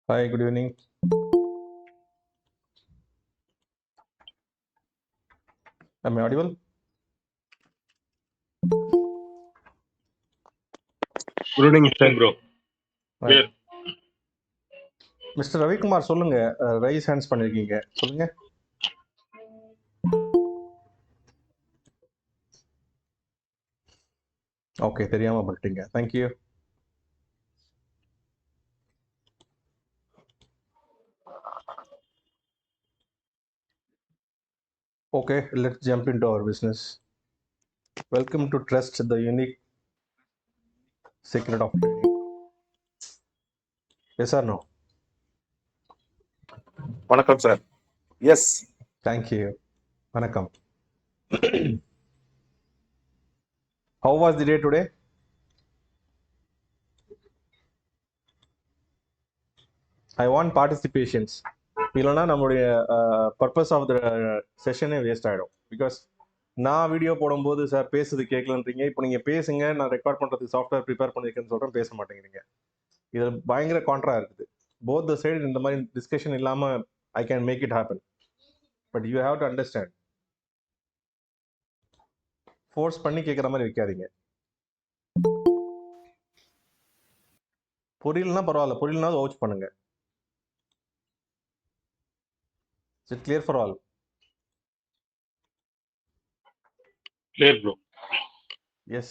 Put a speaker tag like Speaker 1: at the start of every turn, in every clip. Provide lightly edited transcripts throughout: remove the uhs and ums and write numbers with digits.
Speaker 1: Hi, good evening. Am I audible?
Speaker 2: Good evening, sir.
Speaker 3: bro.
Speaker 1: Right.
Speaker 3: Clear.
Speaker 1: Mister Ravikumar சொல்லுங்க. Rice hands பண்ணிருக்கீங்க, சொல்லுங்க. Okay, தெரியாம பண்ணிட்டீங்க. Thank you. Okay, let's jump into our business. Welcome to Trust, the unique secret of trading. Yes or no?
Speaker 2: வணக்கம் sir. S.
Speaker 1: Thank you. வணக்கம். How was the day today? I want participations. இல்லைன்னா நம்மளுடைய purpose of the செஷனே waste ஆகிடும். Because நான் video போடும்போது sir பேசுறது கேட்கலன்றீங்க. இப்போ நீங்கள் பேசுங்க, நான் ரெக்கார்ட் பண்ணுறதுக்கு சாஃப்ட்வேர் ப்ரிப்பேர் பண்ணியிருக்கேன்னு சொல்கிறேன், பேச மாட்டேங்கிறீங்க. இது பயங்கர கான்ட்ரா இருக்குது. போத் த சைடு இந்த மாதிரி டிஸ்கஷன் இல்லாமல் I can make it happen. But you have to understand. Force பண்ணி கேட்குற மாதிரி வைக்காதீங்க. புரியலன்னா பரவாயில்ல, புரியலனா வவுச் பண்ணுங்க. It clear for all?
Speaker 3: Clear, bro.
Speaker 1: Yes.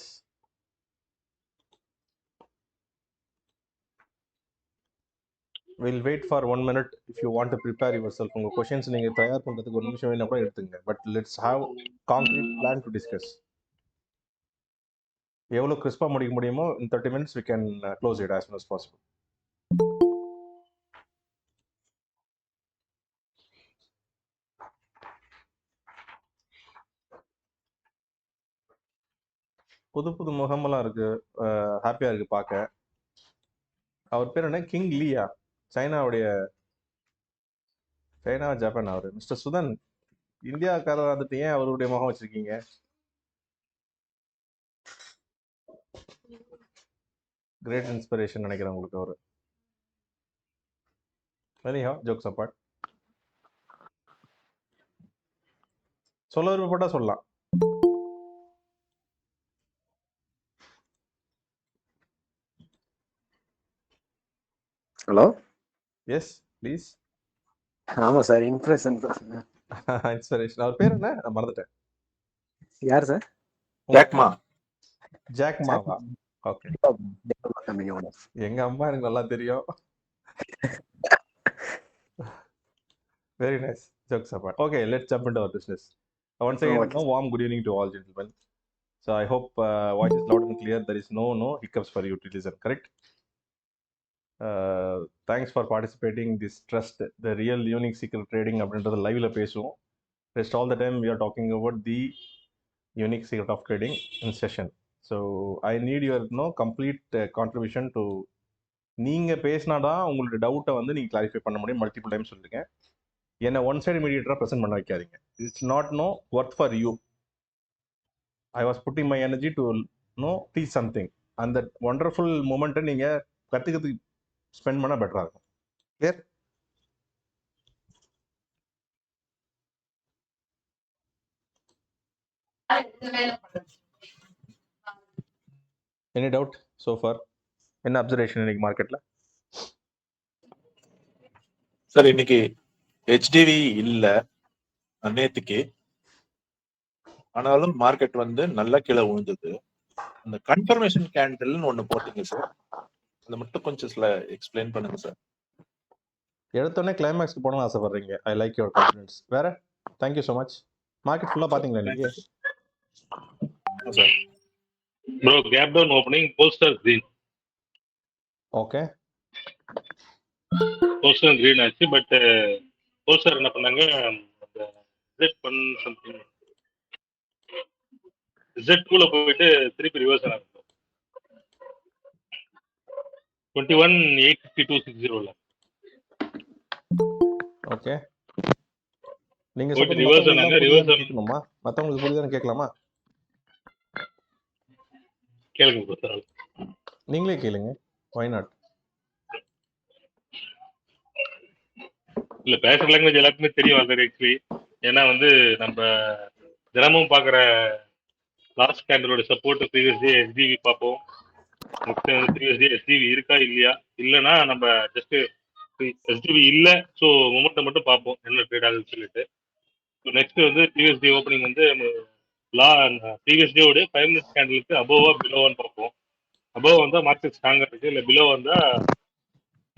Speaker 1: We'll wait for 1 minute if you want to prepare yourself. உங்கள் கொஷின்ஸ் நீங்கள் தயார் பண்ணுறதுக்கு 1 நிமிஷம் வேணும் கூட எடுத்துங்க. But let's have concrete plan to discuss. எவ்வளோ கிறிஸ்பாக முடிக்க முடியுமோ in 30 minutes we can close it as soon as possible. புது புது முகமெல்லாம் இருக்கு, ஹாப்பியாக இருக்கு பார்க்க. அவர் பேர் என்ன? கிங் லீயா? சைனாவுடைய ஜப்பான். அவர் மிஸ்டர் சுதன் இந்தியாக்காரர் வந்துட்டு ஏன் அவருடைய முகம் வச்சிருக்கீங்க? கிரேட் இன்ஸ்பிரேஷன் நினைக்கிறேன் உங்களுக்கு அவர். வெரிஹா ஜோக்ஸ் அப்பார்ட். சொல்ல விருப்பப்பட்டா சொல்லலாம்.
Speaker 2: ஹலோ.
Speaker 1: Yes please.
Speaker 2: ஆமா சார், இம்ப்ரெஷன்.
Speaker 1: இன்ஸ்பிரேஷன். அவர் பேர் என்ன? நான் மறந்துட்டேன்.
Speaker 2: யார் சார்? ஜாக்மா.
Speaker 1: ஜாக்மாவா? ஓகே. எங்க அம்மா எனக்கு நல்லா தெரியும். Very nice. Jokes apart. Okay, let's jump into our business. Once again,
Speaker 2: Okay.
Speaker 1: warm good evening to all gentlemen. So I hope voice is loud and clear. There is no hiccups for you to listen. Correct? Thanks for participating. This trust, the real unique secret trading அப்படின்றது லைவ்ல பேசுவோம். Rest all the time we are talking about the unique secret of trading in session. So I need your complete contribution to நீங்க பேசினாதான் உங்களோட டவுட்டை வந்து நீங்க clarify பண்ண முடியும். மல்டிபிள் டைம் சொல்லுங்க. என்ன ஒன் சைடு மீடியேட்டராக ப்ரெசென்ட் பண்ண வைக்காதீங்க. It's not worth for you. I was putting my energy to teach something. அந்த ஒண்டர்ஃபுல் மூமெண்ட்டை நீங்கள் கற்றுக்கிறதுக்கு ஸ்பெண்ட் பண்ணால் பெட்டராக இருக்கும். Clear? Any doubt so for? என்ன அப்சர்வேஷன் இன்னைக்கு மார்க்கெட்டில்?
Speaker 2: சார் இன்னைக்கு ஹெச்டிவி இல்ல நேத்துக்கு, ஆனாலும் மார்க்கெட் வந்து நல்லா கீழே விழுந்தது. அந்த கன்ஃபர்மேஷன் கேண்டில்னு ஒண்ணு போட்டீங்க சார், அதை மட்டும் கொஞ்சம் எக்ஸ்பிளைன் பண்ணுங்க சார்.
Speaker 1: எடுத்தோடனே கிளைமேக்ஸ்க்கு போகணும்னு ஆசைப்படுறீங்க. I like your confidence. வேற? Thank you so much. மார்க்கெட் ஃபுல்லாக பார்த்தீங்களா இன்னைக்கு?
Speaker 2: Sir
Speaker 3: Bro, gap down opening, Polestar green.
Speaker 1: Okay.
Speaker 3: Polestar green ஆச்சு. பட் Polestar என்ன பண்ணாங்க, அந்த Z1 சம்திங் Z2ல போயிட்டு திருப்பி ரிவர்ஸ் ஆனாங்க. 21,852.60ல.
Speaker 1: ஓகே. நீங்க
Speaker 3: போயிட்டு
Speaker 1: சொல்றது
Speaker 3: ரிவர்ஸ்
Speaker 1: மற்றவங்களுக்கு
Speaker 3: ஆனாங்க.
Speaker 1: தான்
Speaker 3: ரிவர்ஸ்
Speaker 1: புரியுதான்னு கேட்கணுமா? மற்றவங்களுக்கு புரியுதான்னு கேட்கலாமா?
Speaker 3: கேளுங்க ப்ரோ சார்.
Speaker 1: நீங்களே கேளுங்க. Why not?
Speaker 3: இல்ல பேசுற லாங்குவேஜ் எல்லாருக்குமே தெரியும் ஆல்ரெடி ஆக்சுவலி. ஏன்னா வந்து நம்ம தினமும் பாக்குற லாஸ்ட் கேண்டலோட சப்போர்ட் ப்ரீவியஸ் டே எஸ்டிவி பார்ப்போம். நெக்ஸ்ட் வந்து ப்ரீவியஸ் டே எஸ்டிவி இருக்கா இல்லையா, இல்லைன்னா நம்ம ஜஸ்ட் எஸ்டிவி இல்ல ஸோ மொமெண்ட்டை மட்டும் பார்ப்போம் என்ன ட்ரேட் ஆகுதுன்னு சொல்லிட்டு. நெக்ஸ்ட் வந்து ப்ரீவியஸ் டே ஓப்பனிங் வந்து ப்ரீவியஸ் டேவோட 5 மினிட்ஸ் கேண்டலுக்கு அபோவா பிலோவான்னு பார்ப்போம். அபோவ் வந்தா மார்க்கெட் ஸ்ட்ராங்கா இருக்கு, இல்ல பிலோ வந்தா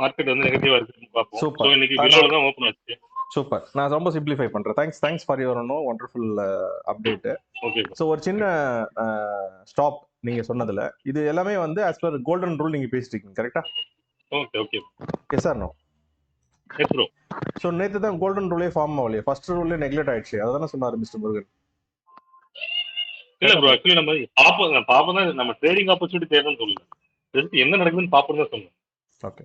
Speaker 3: மார்க்கெட் வந்து நெகட்டிவா இருக்குன்னு பார்ப்போம். So
Speaker 1: super.
Speaker 3: இன்னைக்கு பிலோல தான் ஓப்பன் ஆச்சு.
Speaker 1: சூப்பர். நான் ரொம்ப சிம்பிளிஃபை பண்றேன். Thanks for your wonderful update.
Speaker 3: Okay
Speaker 1: so ஒரு சின்ன ஸ்டாப் நீங்க சொன்னதுல இது எல்லாமே வந்து ஆஸ் பர் கோல்டன் ரூல் நீங்க பேசிட்டு இருக்கீங்க, கரெக்டா?
Speaker 3: Okay okay
Speaker 1: yes sir no?
Speaker 3: Yes bro.
Speaker 1: So நேற்று தான் கோல்டன் ரூலே ஃபார்ம் ஆகலையே, ஃபர்ஸ்ட் ரூலே நெக்லெக்ட் ஆயிடுச்சு, அதானே சொன்னார் மிஸ்டர் முருகன்.
Speaker 3: இல்ல ப்ரோ, ஆக்சுவலி நம்ம பாப்போம் தான், நம்ம ட்ரேடிங் ஆப்பர்ச்சுனிட்டி தேவைன்னு சொல்லல, ஜஸ்ட் என்ன நடக்குதுன்னு பாப்போம் தான் சொன்னோம்.
Speaker 1: ஓகே.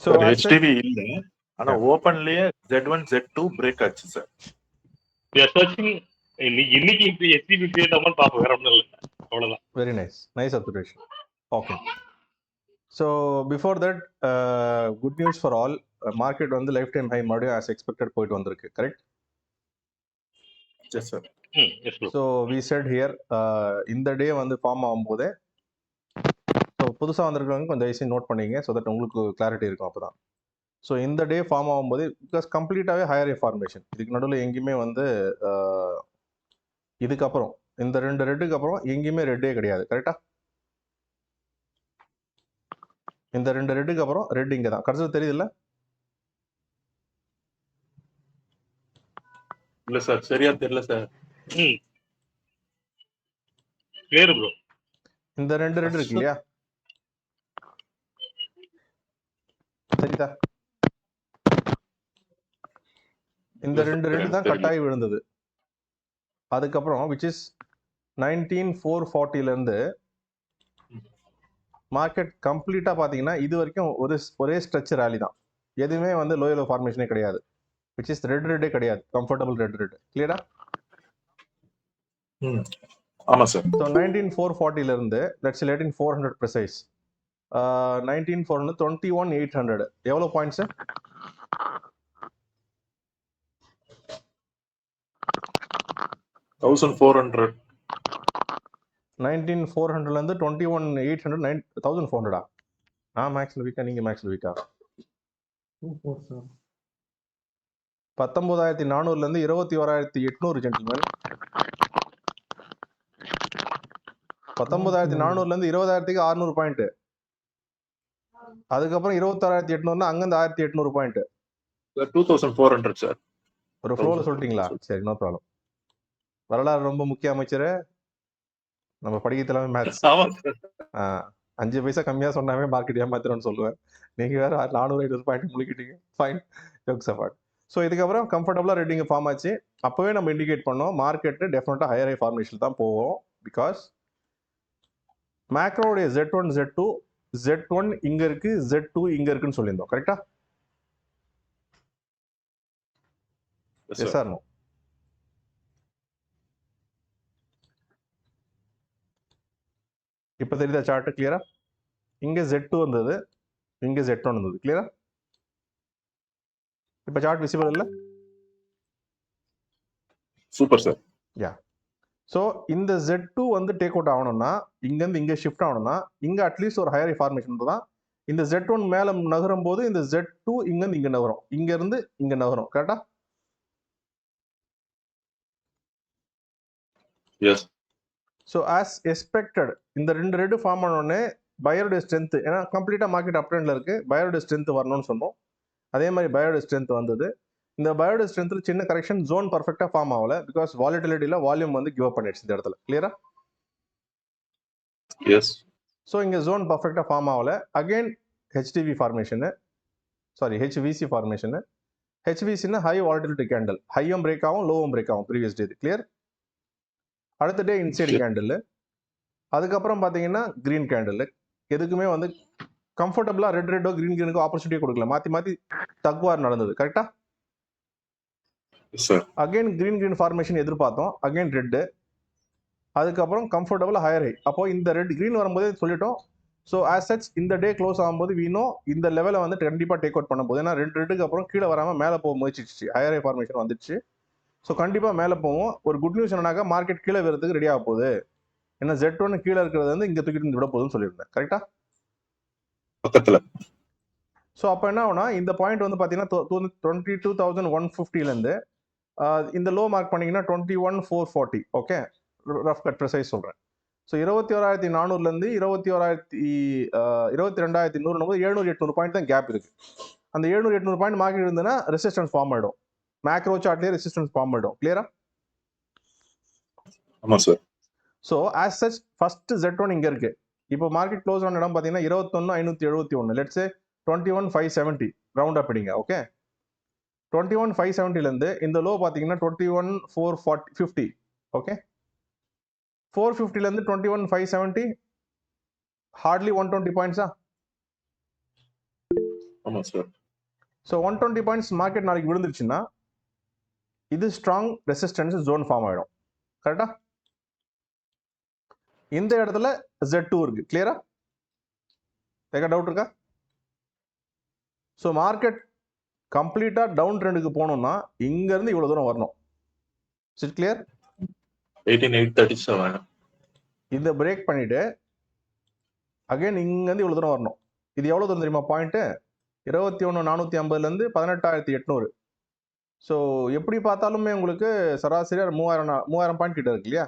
Speaker 1: ஸோ
Speaker 2: ஹெச்டிவி இல்ல, ஆனா ஓபன்லயே Z1 Z2 பிரேக் ஆச்சு சார்.
Speaker 3: we are searching இன்னைக்கு எஸ்டிபி கிரியேட் ஆகும்னு பாப்போம், வேற ஒன்றும் இல்லை, அவ்வளவுதான்.
Speaker 1: Very nice observation. Okay. So before that good news for all, market வந்து லைஃப் டைம் ஹை மறுபடியும் ஆஸ் எக்ஸ்பெக்டட் போயிட்டு வந்திருக்கு, correct?
Speaker 2: Yes sir.
Speaker 1: So we said here இந்த டே வந்து ஃபார்ம் ஆகும்போதே, ஸோ புதுசாக வந்திருக்கிறவங்க கொஞ்சம் தயவுசெய்து நோட் பண்ணிங்க, ஸோ தட் உங்களுக்கு கிளாரிட்டி இருக்கும் அப்போ தான். ஸோ இந்த டே ஃபார்ம் ஆகும்போது பிகாஸ் கம்ப்ளீட்டாகவே ஹையர் ஃபார்மேஷன், இதுக்கு நடுவில் எங்கேயுமே வந்து இதுக்கப்புறம் இந்த 2 ரெட்டுக்கு அப்புறம் எங்கேயுமே ரெட்டே கிடையாது, கரெக்டா? இந்த 2 ரெட்டுக்கு அப்புறம் ரெட் இங்கே தான் கடைசி தெரியுதுல்ல?
Speaker 2: இல்ல சார், சரியா தெரியல சார்.
Speaker 3: Clear bro.
Speaker 1: இந்த 2 ரெட் இருக்கு இல்லையா, சரிதா? இந்த 2 ரெட் தான் கட்டாயி விழுந்தது. அதுக்கப்புறம் விச் இஸ் 19,440 இருந்து மார்க்கெட் கம்ப்ளீட்டா பாத்தீங்கன்னா இது வரைக்கும் ஒரே ஸ்ட்ரெச் ரேலி தான், எதுவுமே வந்து லோயலோ ஃபார்மேஷனே கிடையாது, விச் இஸ் ரெட்டே கிடையாது, கம்ஃபர்டபுள் ரெட். கிளியரா?
Speaker 2: ஆமா சார்.
Speaker 1: ஸோ 19,440 இருந்து லெட்ஸ் 11,400 ப்ரிசைஸ், 19,400 21,800 எவ்வளவு பாயிண்ட்ஸ்?
Speaker 2: 1,400.
Speaker 1: 19,400 இருந்து 21,800 1,400. நான் மேக்ஸ்ல வீக்கா, நீங்க மேக்ஸ்ல வீக்கா? 19,400 இருந்து 21,800 ஜென்டில்மேன். 19,400 இருந்து 20,600 பாயிண்ட். அதுக்கப்புறம் 26,800 அங்கிருந்து 1,800 பாயிண்ட்.
Speaker 2: 2,400 சார்.
Speaker 1: ஒரு ஃப்ளோல சொல்லிட்டீங்களா? சரி, நோ ப்ராப்ளம். வரலாறு ரொம்ப முக்கிய அமைச்சரே, நம்ம படிக்கிறதுலாமே மேத்ஸ். 5 பைசா கம்மியா சொன்னாவே மார்க்கெட் ஏமாத்திரம்னு சொல்லுவேன், நீங்க வேற 400 பாயிண்ட் முழுக்கிட்டீங்க. Fine, jokes apart. ஸோ இதுக்கப்புறம் கம்ஃபர்டபுளா ரெட்டிங் ஃபார்ம் ஆச்சு. அப்பவே நம்ம இண்டிகேட் பண்ணோம் மார்க்கெட் டெஃபினட்டா ஹையர் ஃபார்மேஷன் தான் போவோம், பிகாஸ் மேக்ரோடைய Z1 Z1 இங்க இருக்கு, Z2 இங்க இருக்குன்னு சொல்லியிருந்தோம், கரெக்டா? Yes sir no? இப்ப தெரியுதா சார்ட் கிளியரா? இங்க Z2 வந்தது, இங்க Z1 வந்தது, கிளியரா? இப்ப சார்ட் விசிபிள் இல்ல?
Speaker 2: Super sir.
Speaker 1: யா. ஸோ இந்த Z2 வந்து டேக் அவுட் ஆகணும்னா, இங்கேருந்து இங்கே ஷிஃப்ட் ஆகணும்னா, இங்கே அட்லீஸ்ட் ஒரு ஹையர் ஃபார்மேஷன் தான். இந்த Z1 மேலே நகரும் போது இந்த Z2 இங்கேருந்து இங்கே நகரும், இங்கேருந்து இங்கே நகரும், கரெக்டா?
Speaker 2: எஸ்.
Speaker 1: ஸோ ஆஸ் எக்ஸ்பெக்டட் இந்த 2 ரெட் ஃபார்ம் ஆனோடனே பையருடைய ஸ்ட்ரென்த், ஏன்னா கம்ப்ளீட்டாக மார்க்கெட் அப் ட்ரெண்ட்ல இருக்கு, பையருடைய ஸ்ட்ரென்த் வரணும்னு சொன்னோம். அதே மாதிரி பையருடைய ஸ்ட்ரென்த் வந்தது. இந்த பயோட ஸ்ட்ரென்த்ல சின்ன கரெக்ஷன், ஜோன் பர்ஃபெக்டா ஃபார்ம் ஆகல, பிகாஸ் வாலிட்டிலிட்டியில வால்யூம் வந்து கிவ் அப் பண்ணிடுச்சு இந்த இடத்துல, கிளியரா?
Speaker 2: எஸ்.
Speaker 1: ஸோ இங்கே ஜோன் பர்ஃபெக்டா ஃபார்ம் ஆகல. அகைன் ஹெச்டிவி ஃபார்மேஷனு, சாரி ஹெச்விசி ஃபார்மேஷனு. ஹெச்விசின்னா ஹை வாலிட்டிலிட்டி கேண்டில், ஹையும் பிரேக் ஆகும் லோவும் பிரேக் ஆகும் ப்ரீவியஸ் டே, கிளியர்? அடுத்த டே இன்சைடு கேண்டில், அதுக்கப்புறம் பார்த்தீங்கன்னா கிரீன் கேண்டில். எதுக்குமே வந்து கம்ஃபர்டபுளா ரெட்டோ கிரீனுக்கோ ஆப்பர்ச்சுனிட்டியே கொடுக்கல, மாற்றி மாற்றி தக்வார் நடந்தது, கரெக்டா? அகைன் கிரீன் ஃபார்மேஷன் எதிர்பார்த்தோம், அகைன் ரெட், அதுக்கப்புறம் கம்ஃபர்டபுள் ஹையர் ஹை. அப்போ இந்த ரெட் கிரீன் வரும்போதே சொல்லிட்டோம் ஸோ ஆஸ் சச் இந்த டே க்ளோஸ் ஆகும்போது வீணோ இந்த லெவலை வந்து கண்டிப்பாக டேக் அவுட் பண்ண போகுது. ஏன்னா 2 ரெட்டுக்கு அப்புறம் கீழே வராமல் மேலே போக முயற்சிச்சு, ஹையர் ஃபார்மேஷன் வந்துச்சு. ஸோ கண்டிப்பாக மேலே போவோம். ஒரு குட் நியூஸ் என்னன்னாக்கா மார்க்கெட் கீழே வரதுக்கு ரெடி ஆக போகுது. ஏன்னா Z1 கீழே இருக்கிறது வந்து இங்கே தூக்கிட்டு விட போகுதுன்னு சொல்லியிருந்தேன், கரெக்டா?
Speaker 2: பக்கத்துல.
Speaker 1: ஸோ அப்போ என்ன ஆகுனா இந்த பாயிண்ட் வந்து பார்த்தீங்கன்னா 22,150லேருந்து இந்த லோ மார்க் பண்ணிங்கன்னா 21,440. ஓகே, ரஃப் கட் ப்ரிசைஸ் சொல்கிறேன். ஸோ 21,400லேருந்து 22,100 700-800 பாயிண்ட் தான் கேப் இருக்குது. அந்த 700-800 பாயிண்ட் மார்க்கெட் இருந்ததுன்னா ரெசிஸ்டன்ஸ் ஃபார்ம் ஆகிடும். மேக்ரோ சார்ட்லேயே ரெசிஸ்டன்ஸ் ஃபார்ம் ஆகிடும். கிளியரா?
Speaker 2: ஆமாம் sir.
Speaker 1: So as such first Z1 இங்கே இருக்குது. இப்போ மார்க்கெட் க்ளோஸ் ஆன இடம் பார்த்தீங்கன்னா 21,571. லெட்ஸே 21,570 ரவுண்ட் அப் அடிங்க. ஓகே, 21,570லேருந்து இந்த லோ பார்த்தீங்கன்னா 21,450. ஓகே, 450லேருந்து 21,570 ஹார்ட்லி 120 பாயிண்ட்ஸா?
Speaker 2: ஆமாம் சார்.
Speaker 1: ஸோ 120 பாயிண்ட்ஸ் மார்க்கெட் நாளைக்கு விழுந்துருச்சுன்னா இது ஸ்ட்ராங் ரெசிஸ்டன்ஸ் ஜோன் ஃபார்ம் ஆகிடும். கரெக்டா? இந்த இடத்துல Z2 இருக்கு. கிளியரா? ஏதா டவுட் இருக்கா? ஸோ மார்க்கெட் கம்ப்ளீட்டாக டவுன் ட்ரெண்டுக்கு போகணும்னா இங்கேருந்து இவ்வளோ தூரம் வரணும். It clear?
Speaker 2: 18,837.
Speaker 1: இதை பிரேக் பண்ணிட்டு அகைன் இங்கேருந்து இவ்வளோ தூரம் வரணும். இது எவ்வளோ தூரம் தெரியுமா பாயிண்ட்டு? 21,450லேருந்து 18,800. ஸோ எப்படி பார்த்தாலுமே உங்களுக்கு சராசரியாக 3,000 பாயிண்ட் கிட்ட இருக்கு இல்லையா?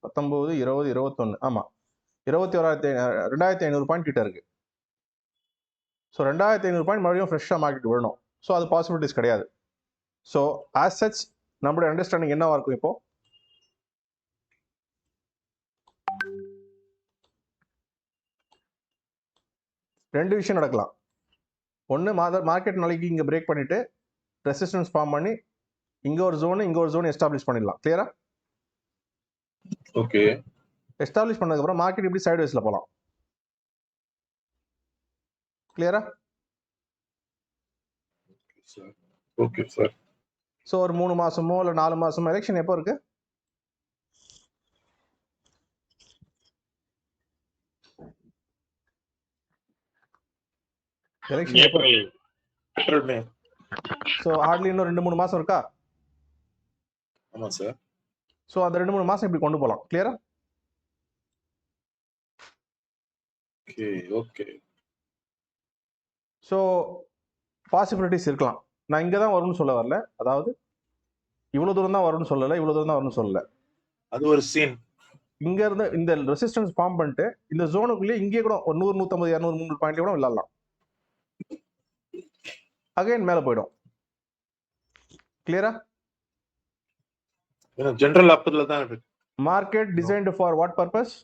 Speaker 1: 19, 20, 21, ஆமாம், 2,500 பாயிண்ட் கிட்ட இருக்கு. ஸோ 2,500 பாயிண்ட் மறுபடியும் ஃப்ரெஷ்ஷாக மார்க்கெட் விடணும். ஸோ அது பாசிபிலிட்டிஸ் கிடையாது. ஸோ ஆஸ் சச் நம்மளுடைய அண்டர்ஸ்டாண்டிங் என்னவா இருக்கும்? இப்போ ரெண்டு விஷயம் நடக்கலாம். ஒன்று, மார்க்கெட் நாளைக்கு இங்கே பிரேக் பண்ணிட்டு ரெசிஸ்டன்ஸ் ஃபார்ம் பண்ணி இங்கே ஒரு ஜோன் எஸ்டாப்ளிஷ் பண்ணிடலாம். கிளியரா?
Speaker 2: ஓகே.
Speaker 1: எஸ்டாப்ளிஷ் பண்ணதுக்கப்புறம் மார்க்கெட் இப்படி சைடு வைஸில் போகலாம். கிளியரா?
Speaker 2: Okay sir.
Speaker 1: ஸோ ஒரு 3 மாசமோ இல்லை 4 மாசமோ, எலெக்ஷன் எப்போ இருக்கு? எலெக்ஷன் எப்போ?
Speaker 2: ஏப்ரல், மே.
Speaker 1: ஸோ ஹார்ட்லி இன்னும் 2-3 மாசம் இருக்கா?
Speaker 2: ஆமாம் சார்.
Speaker 1: ஸோ அந்த 2-3 மாசம் இப்படி கொண்டு போகலாம். கிளியரா?
Speaker 2: Okay okay.
Speaker 1: ஸோ பாசிபிலிட்டிஸ் இருக்கலாம். நான் இங்கே தான் வரும்னு சொல்ல வரல, அதாவது இவ்வளோ தூரம் தான் வரும்னு சொல்லலை, இவ்வளோ தூரம் தான் வரும்னு சொல்லலை.
Speaker 2: அது ஒரு சீன்.
Speaker 1: இங்க இருந்து இந்த ரெசிஸ்டன்ஸ் ஃபார்ம் பண்ணிட்டு இந்த ஜோனுக்குள்ளே இங்கே கூட ஒரு 100, 150, 200, 300 பாயிண்ட் கூட விளையாடலாம். அகைன் மேலே போயிடும். கிளியரா?
Speaker 2: ஜெனரல் அப்பதுல தான் இருக்கு.
Speaker 1: Market designed for what purpose?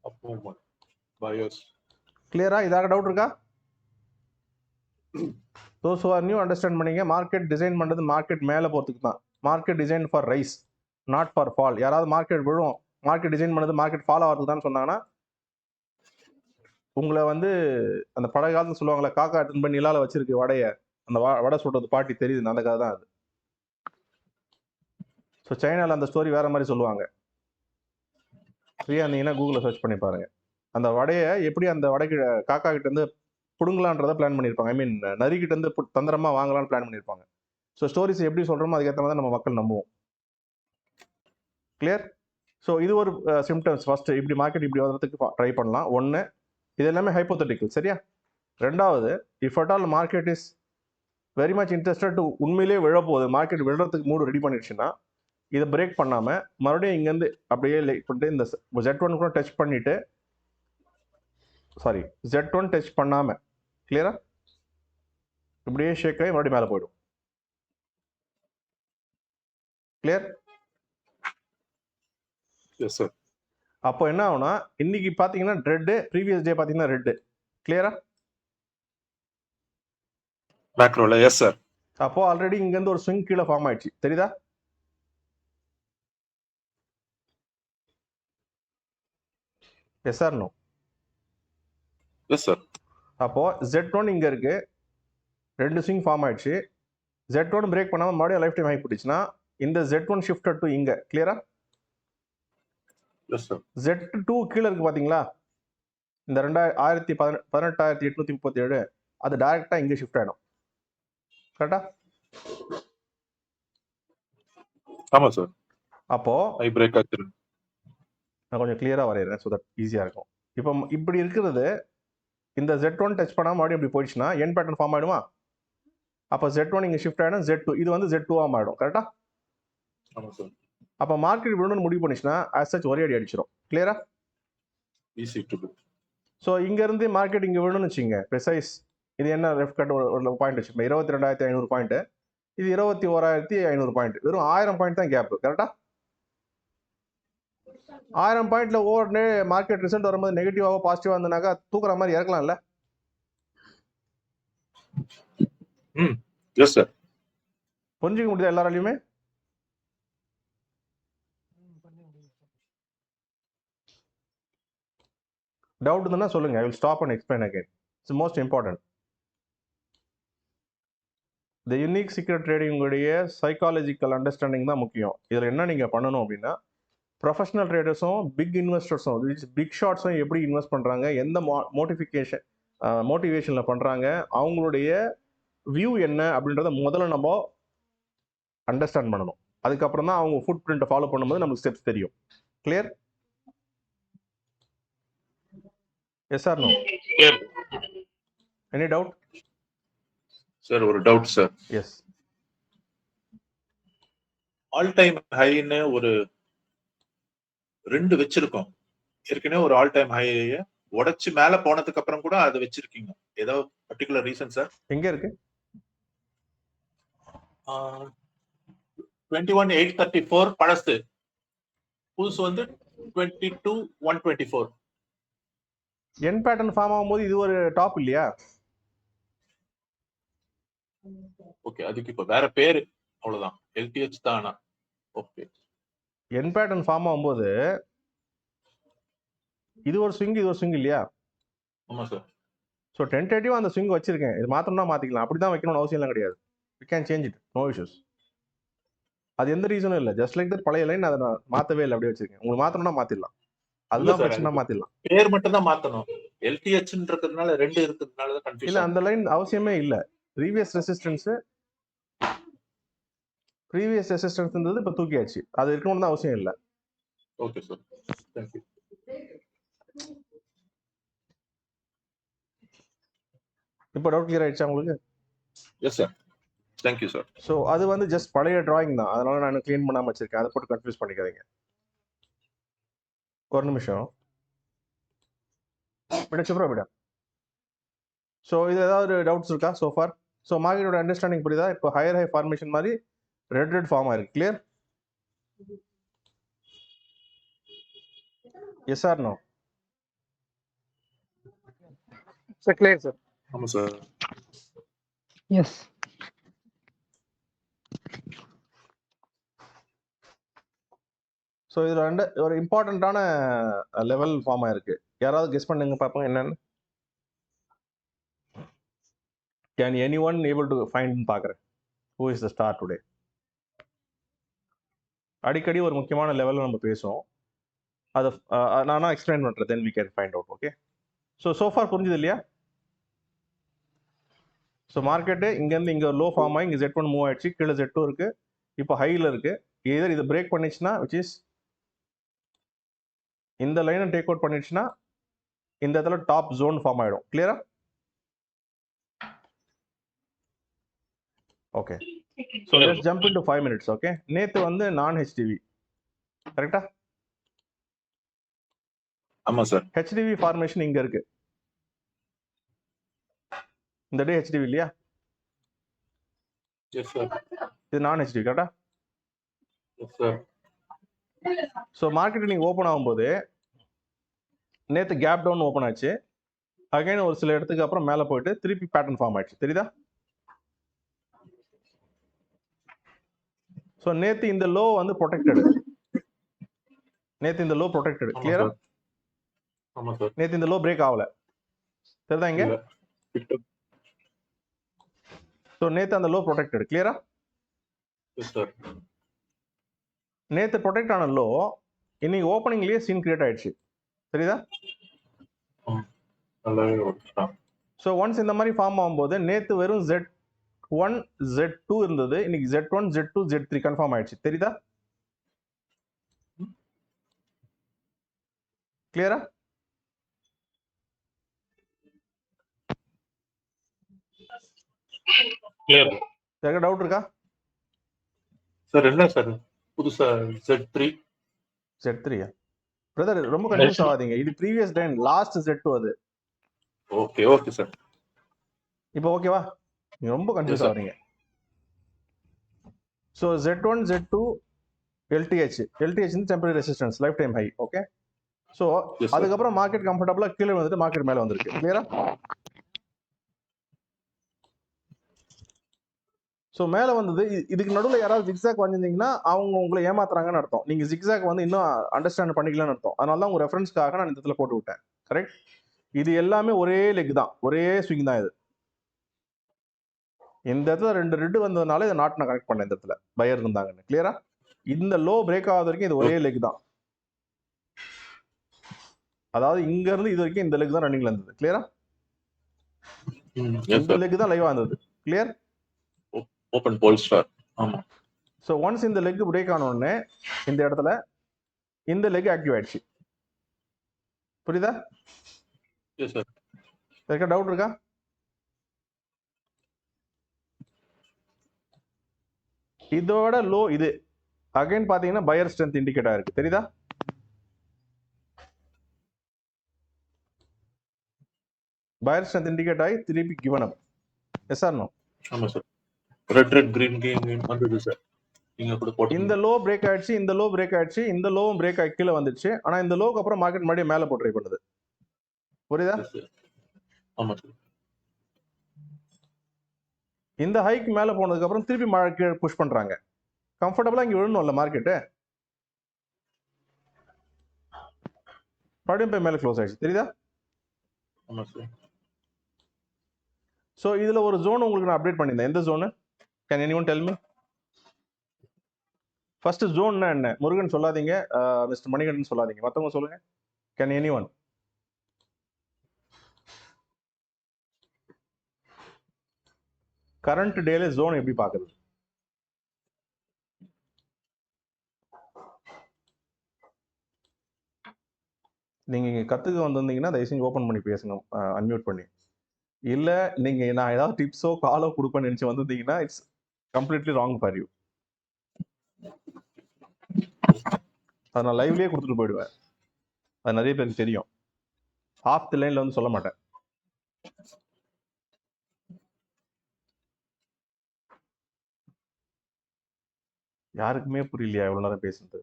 Speaker 2: அப்போ பயோஸ்.
Speaker 1: கிளியரா? இதாக டவுட் இருக்கா? Those who are new understand பண்ணீங்க. மார்க்கெட் டிசைன் பண்ணுறது மார்க்கெட் மேலே போகிறதுக்கு தான். Market design for rice, not for fall. யாராவது மார்க்கெட் விழும், மார்க்கெட் டிசைன் பண்ணது மார்க்கெட் ஃபாலோ ஆகிறதுக்கு தான் சொன்னாங்கன்னா உங்களை வந்து அந்த பழைய காலத்தில் சொல்லுவாங்களே, காக்கா அட்டன் பண்ணி நிலால வச்சிருக்கு வடையை, அந்த வடை சுடுறது பாட்டி தெரியுது, அந்த கதை தான் அது. ஸோ சைனாவில் அந்த ஸ்டோரி வேற மாதிரி சொல்லுவாங்க. ஃப்ரீயாக இருந்தீங்கன்னா கூகுளில் சர்ச் பண்ணி பாருங்க. அந்த வடையை எப்படி அந்த வடைக்கு காக்கா கிட்ட இருந்து புடுங்கலான்றதை பிளான் பண்ணியிருப்பாங்க. ஐ மீன் நரிக்கிட்ட இருந்து தந்திரமாக வாங்கலான்னு பிளான் பண்ணியிருப்பாங்க. ஸோ ஸ்டோரிஸ் எப்படி சொல்கிறோமோ அதுக்கேற்ற மாதிரி நம்ம மக்கள் நம்புவோம். கிளியர்? ஸோ இது ஒரு சிம்டம்ஸ். ஃபர்ஸ்ட் இப்படி மார்க்கெட் இப்படி வரதுக்கு ட்ரை பண்ணலாம். ஒன்று, இது எல்லாமே ஹைப்போதெட்டிக்கல். சரியா? ரெண்டாவது, if at all market is very much interested to உண்மையிலே விழப்போகுது, மார்க்கெட் விழுறதுக்கு மூடு ரெடி பண்ணிடுச்சுன்னா இதை பிரேக் பண்ணாமல் மறுபடியும் இங்கேருந்து அப்படியே லைக் பண்ணிட்டு இந்த Z1 கூட டச் பண்ணிட்டு, சாரி Z1 டச் பண்ணாமல், கிளியரா இப்படியே ஷேக் ஆகி மறுபடியும் மேலே போயிடும். கிளியர்?
Speaker 2: Yes sir.
Speaker 1: அப்போ என்ன ஆகும்னா இன்னைக்கு பார்த்தீங்கன்னா ரெட்டு, ப்ரீவியஸ் டே பார்த்தீங்கன்னா ரெட்டு. கிளியரா?
Speaker 2: மேக்ரோல. Yes sir.
Speaker 1: அப்போ ஆல்ரெடி இங்கேருந்து ஒரு ஸ்விங் கீழே ஃபார்ம் ஆயிடுச்சு. தெரியுதா? Yes sir no?
Speaker 2: Yes sir.
Speaker 1: அப்போ Z1 இங்கே இருக்கு, 2 ஸ்விங் ஃபார்ம் ஆயிடுச்சு. Z1 பிரேக் பண்ணாமல் மறுபடியும் லைஃப் டைம் ஆகி போட்டுச்சுன்னா இந்த Z1 ஷிஃப்டட் டு இங்கே. கிளியரா?
Speaker 2: Yes sir.
Speaker 1: Z2 கீழே இருக்கு பார்த்தீங்களா? இந்த 18,837 அது டைரக்டா இங்க ஷிஃப்ட் ஆயிடும். கரெக்டா?
Speaker 2: ஆமா சார்.
Speaker 1: அப்போ
Speaker 2: ஐ பிரேக் ஆச்சு.
Speaker 1: நான் கொஞ்சம் கிளியரா வரைகிறேன் ஸோ தட் ஈஸியா இருக்கும். இப்போ இப்படி இருக்கிறது இந்த Z1 டச் பண்ணாம மறுபடியும் இப்படி போயிடுச்சுன்னா என் பேட்டர்ன் ஃபார்ம் ஆயிடுமா? அப்போ Z1 இங்க ஷிஃப்ட் ஆயிடும், Z2 இது வந்து Z2 ஆயிடும். கரெக்டா?
Speaker 2: ஆமா சார்.
Speaker 1: அப்போ மார்க்கெட் விடணும்னு முடிவு பண்ணிச்சுன்னா ஆஸ் சச் ஒரே அடி அடிச்சிடும். கிளியரா?
Speaker 2: Easy to to.
Speaker 1: ஸோ இங்க இருந்து மார்க்கெட் இங்க விடணும்னு வச்சுங்க, ப்ரிசைஸ் இது என்ன ரெஃப் கட் ஒரு பாயிண்ட் வச்சுப்போம், 22,500 பாயிண்ட், இது 21,500 பாயிண்ட், வெறும் 1000 பாயிண்ட் தான் கேப். கரெக்டா? 1000 பாயிண்ட்ல ஓவர்னே மார்க்கெட் ரிசல்ட் வரும்போது நெகட்டிவாவோ பாசிட்டிவா இருந்தனாக்கா தூக்குற மாதிரி இறக்கலாம்ல?
Speaker 2: Yes sir.
Speaker 1: புரிஞ்சுக்க முடியுதா எல்லாராலையுமே? டவுட் இருந்தா சொல்லுங்க. I will stop and explain again. It's most important. இந்த யூனிக் சீக்ரெட் ட்ரேடிங் உடைய சைக்காலஜிக்கல் அண்டர்ஸ்டாண்டிங் தான் முக்கியம். இதில் என்ன நீங்கள் பண்ணணும் அப்படின்னா, ப்ரொஃபஷனல் ட்ரேடர்ஸும் பிக் இன்வெஸ்டர்ஸும் பிக் ஷார்ட்ஸும் எப்படி இன்வெஸ்ட் பண்ணுறாங்க, எந்த மோட்டிவேஷனில் பண்ணுறாங்க, அவங்களுடைய வியூ என்ன அப்படின்றத முதல்ல நம்ம அண்டர்ஸ்டாண்ட் பண்ணணும். அதுக்கப்புறம் தான் அவங்க ஃபுட் பிரிண்ட்டை ஃபாலோ பண்ணும்போது நமக்கு ஸ்டெப்ஸ் தெரியும். Clear? Yes or no? Any doubt?
Speaker 2: Sir ஒரு doubt sir.
Speaker 1: Yes.
Speaker 2: All time ஹைன்னு ஒரு 2 வச்சிருக்கோம். ஏற்கனவே ஒரு ஆல் டைம் ஹையை உடைச்சு மேல போனதுக்கு அப்புறம் கூட அது வச்சிருக்கீங்க. ஏதோ பர்టిక్యులர் ரீசன் சார்?
Speaker 1: எங்க இருக்கு?
Speaker 2: 21,834 பழசு. புதுசு வந்து 22,124.
Speaker 1: என் பேட்டர்ன் ஃபார்ம் ஆகும்போது இது ஒரு டாப் இல்லையா?
Speaker 2: ஓகே, அதுக்கு இப்ப வேற பேரு அவ்வளவுதான். LTH தானா? ஓகே.
Speaker 1: என் பேட்டர்ன் ஃபார்ம் ஆகும்போது இது ஒரு ஸ்விங், இது ஒரு ஸ்விங் இல்லையா?
Speaker 2: ஆமா சார்.
Speaker 1: ஸோ டென்டேட்டிவா அந்த ஸ்விங் வச்சிருக்கேன். இது மாத்தணும்னா மாத்திக்கலாம். அப்படிதான் வைக்கணும்னு அவசியம் எல்லாம் கிடையாது. You can change it, no issues. அது எந்த ரீசனும் இல்லை. ஜஸ்ட் லைக் தட் பழைய லைன் அதை நான் மாத்தவே இல்லை, அப்படியே வச்சிருக்கேன். உங்களுக்கு மாத்தணும்னா மாத்திடலாம். அதுதான் பிரச்சனை, மாத்திடலாம்.
Speaker 2: பேர் மட்டும் தான் மாத்தணும். LTHன்றதுனால 2 இருக்கிறதுனால தான் கன்ஃபியூஷன்.
Speaker 1: இல்ல, அந்த லைன் அவசியமே இல்லை. ப்ரீவியஸ் ரெசிஸ்டன்ஸ் இருந்தது, இப்ப தூக்கியாச்சு. அது இருக்கணும்னு தான் அவசியம் இல்லை.
Speaker 2: Okay sir, thank you.
Speaker 1: இப்போ டவுட் கிளியர் ஆயிடுச்சா உங்களுக்கு?
Speaker 2: S sir, thank you sir.
Speaker 1: So அது வந்து ஜஸ்ட் பழைய டிராயிங் தான், அதனால நான் க்ளீன் பண்ணாம வச்சிருக்கேன். அதை போட்டு கன்ஃபியூஸ் பண்ணிக்காதீங்க. ஒரு நிமிஷம் விட சுப்ரா விட. ஸோ இது ஏதாவது டவுட்ஸ் இருக்கா சோ ஃபார்? ஸோ மார்க்கெட்டோட அண்டர்ஸ்டாண்டிங் புரியுதா? இப்போ ஹையர் ஹை ஃபார்மேஷன் மாதிரி ரெட் ஃபார்ம் ஆயிருக்கு. Clear? Yes or no?
Speaker 4: Sir, clear, sir.
Speaker 2: ஆமா சார்.
Speaker 4: Yes.
Speaker 1: ஸோ இதில் ஒரு இம்பார்ட்டண்ட்டான லெவல் ஃபார்ம் ஆயிருக்கு. யாராவது கெஸ் பண்ணுங்க பார்ப்போம் என்னன்னு. Can any one able to find பார்க்குறேன். Who is the star today? அடிக்கடி ஒரு முக்கியமான லெவலில் நம்ம பேசுவோம். அதை நானா எக்ஸ்பிளைன் பண்ணுறேன், then we can find out. Okay, so far புரிஞ்சுது இல்லையா? ஸோ மார்க்கெட்டு இங்கேருந்து இங்கே லோ ஃபார்ம் ஆகி இங்கே Z1 மூவ் ஆயிடுச்சு, கீழே Z2 இருக்கு, இப்போ ஹையில் இருக்கு. எதர் இதை பிரேக் பண்ணிச்சுன்னா, விச் இஸ் இந்த லைனை டேக் அவுட் பண்ணிடுச்சுன்னா இந்த இடத்துல டாப் ஜோன் ஃபார்ம் ஆயிடும். கிளியரா? Okay, so let's jump into 5 minutes. Okay, நேத்து வந்து நான் HDV கரெக்டா?
Speaker 2: ஆமா சார்.
Speaker 1: HDV ஃபார்மேஷன் இங்க இருக்கு. இந்த டே HDV இல்லையா?
Speaker 2: Yes sir.
Speaker 1: இது நான் HDV கரெக்டா?
Speaker 2: Yes sir.
Speaker 1: ஸோ மார்க்கெட் நீங்க ஓப்பன் ஆகும்போது நேத்து கேப் டவுன் ஓப்பன் ஆச்சு, அகைன் ஒரு சில இடத்துக்கு அப்புறம் மேலே போயிட்டு திருப்பி பேட்டர்ன் ஃபார்ம் ஆயிடுச்சு. தெரியுதா? ஸோ நேத்து இந்த லோ வந்து ப்ரொடெக்டட். நேத்து இந்த லோ ப்ரொடெக்டட். கிளியரா?
Speaker 2: ஆமா சார்.
Speaker 1: நேத்து இந்த லோ பிரேக் ஆகல. தெரியுதா இங்க? ஸோ நேத்து அந்த லோ ப்ரொடெக்டட். கிளியரா?
Speaker 2: Yes sir.
Speaker 1: நேத்து ப்ரொடெக்ட் ஆன லோ இன்னைக்கு ஓப்பனிங்லயே சீன் கிரியேட் ஆயிடுச்சு. தெரியுதா?
Speaker 2: நல்லாவே ஓடிட்டான்.
Speaker 1: ஸோ ஒன்ஸ் இந்த மாதிரி ஃபார்ம் ஆகும்போது நேற்று வெறும் Z1 Z2 இருந்தது, இன்னைக்கு Z1 Z2 Z3 கன்ஃபார்ம் ஆயிடுச்சு. தெரியுதா? கிளியரா?
Speaker 3: கிளியர்.
Speaker 1: யாருக்கா டவுட் இருக்கா?
Speaker 2: சார் என்ன சார் புதுசா Z3?
Speaker 1: Z3 பிரதர் ரொம்ப கன்ஃபியூஸ் ஆகாதீங்க. இது ப்ரீவியஸ் டைம் லாஸ்ட் Z2 அது.
Speaker 2: Okay okay sir.
Speaker 1: இப்போ ஓகேவா? நீங்க ரொம்ப கன்ஃபியூஸ்
Speaker 2: Yes, sir.
Speaker 1: ஆகிறீங்க. So Z1 Z2 LTH temporary resistance life time high. Okay. So
Speaker 2: Yes, sir.
Speaker 1: அதுக்கப்புறம் மார்க்கெட் கம்ஃபர்டபுளா கீழே வந்துட்டு மார்க்கெட் மேலே வந்திருக்கு. கிளியரா? ஸோ மேலே வந்தது. இதுக்கு நடுவில் யாராவது ஜிக்ஸாக் வந்திருந்தீங்கன்னா அவங்க உங்களை ஏமாத்துறாங்கன்னு அர்த்தம். நீங்கள் ஜிக்ஸாக் வந்து இன்னும் அண்டர்ஸ்டாண்ட் பண்ணிக்கலாம்னு அர்த்தம். அதனால தான் உங்கள் ரெஃபரன்ஸ்க்காக நான் இந்த இடத்துல போட்டு விட்டேன். கரெக்ட்? இது எல்லாமே ஒரே லெக் தான், ஒரே ஸ்விங் தான். இது இந்த இடத்துல 2 ரெட் வந்ததுனால இதை நாட் நான் கனெக்ட் பண்ணேன். இந்த இடத்துல பையர் இருந்தாங்கன்னு. கிளியரா? இந்த லோ பிரேக் ஆகாத வரைக்கும் இது ஒரே லெக் தான். அதாவது இங்க இருந்து இது வரைக்கும் இந்த லெக் தான் ரன்னிங்ல இருந்தது. கிளியரா?
Speaker 2: Yes,
Speaker 1: இந்த
Speaker 2: sir.
Speaker 1: லெக் தான் லைவா இருந்தது. கிளியர்?
Speaker 2: ஓபன் போல்ஸ்டார். ஆமா.
Speaker 1: ஸோ ஒன்ஸ் இந்த லெக் பிரேக் ஆன உடனே இந்த இடத்துல இந்த லெக் ஆக்டிவ் ஆயிடுச்சு. புரியுதா?
Speaker 2: Yes sir.
Speaker 1: யாருக்கா டவுட் இருக்கா? இதோட லோ இது அகைன் பாத்தீங்கன்னா பையர் ஸ்ட்ரென்த் இண்டிகேட் ஆயிருக்கு. தெரியுதா? பையர் ஸ்ட்ரென்த் இண்டிகேட் ஆகி திருப்பி given up. Yes or no?
Speaker 2: ஆமா சார். ரெட் கிரீன் வந்தது சார். நீங்க கூட போட்டு
Speaker 1: இந்த லோ பிரேக் ஆயிடுச்சு, இந்த லோ பிரேக் ஆயிடுச்சு, இந்த லோவும் பிரேக் ஆகி கீழே வந்துச்சு. ஆனா இந்த லோக்கு அப்புறம் மார்க்கெட் மறுபடியும் மேலே போட்டு ட்ரை பண்ணுது. புரியுதா?
Speaker 2: ஆமா சார்.
Speaker 1: இந்த ஹைக் மேல போனதுக்கு அப்புறம் திருப்பி மார்க்கெட் புஷ் பண்றாங்க. கம்ஃபர்டபுளா இங்க விழணும்ல மார்க்கெட். மறுபடியும் போய் மேல க்ளோஸ் ஆயிடுச்சு. தெரியுதா?
Speaker 2: ஆமா சார்.
Speaker 1: சோ இதுல ஒரு ஜோன் உங்களுக்கு நான் அப்டேட் பண்ணிருந்தேன். எந்த ஜோன்? Can anyone tell me? First ஜோன்னா என்ன? முருகன் சொல்லாதீங்க, மிஸ்டர் மணிகண்டன் சொல்லாதீங்க, மத்தவங்க சொல்லுங்க. Can anyone? கரண்ட் டேல ஜோன் எப்படி பாக்குறது? நீங்க இங்க கத்துக்க வந்திருந்தீங்கன்னா தயவு செஞ்சு ஓபன் பண்ணி பேசுங்க, அன்மியூட் பண்ணி. இல்ல நீங்க நான் ஏதாவது டிப்ஸோ காலோ கொடுப்பேன்னு நினைச்சு வந்திருந்தீங்கன்னா it's completely wrong for you. அதை நான் லைவ்லயே கொடுத்துட்டு போயிடுவேன். அது நிறைய பேருக்கு தெரியும். ஆஃப் தி லைன்ல வந்து சொல்ல மாட்டேன். யாருக்குமே புரியலையா இவ்வளவு நேரம் பேசுறது?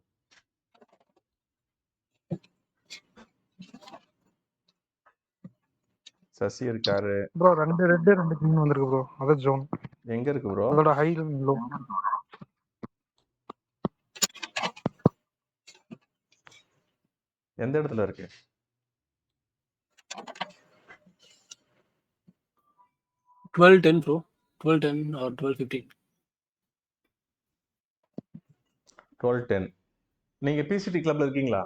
Speaker 1: சசி இருக்காரு
Speaker 4: ப்ரோ. 2 ரெட் 2 கிரீன் வந்திருக்கு ப்ரோ. அத ஜோன்
Speaker 1: எங்க இருக்கு ப்ரோ?
Speaker 4: அதோட ஹை லோ
Speaker 1: எந்த இடத்துல இருக்கு?
Speaker 5: $12.10 bro. 12.10 or 12.15.
Speaker 1: 12:10. நீங்க பிசிடி கிளப்ல இருக்கீங்களா?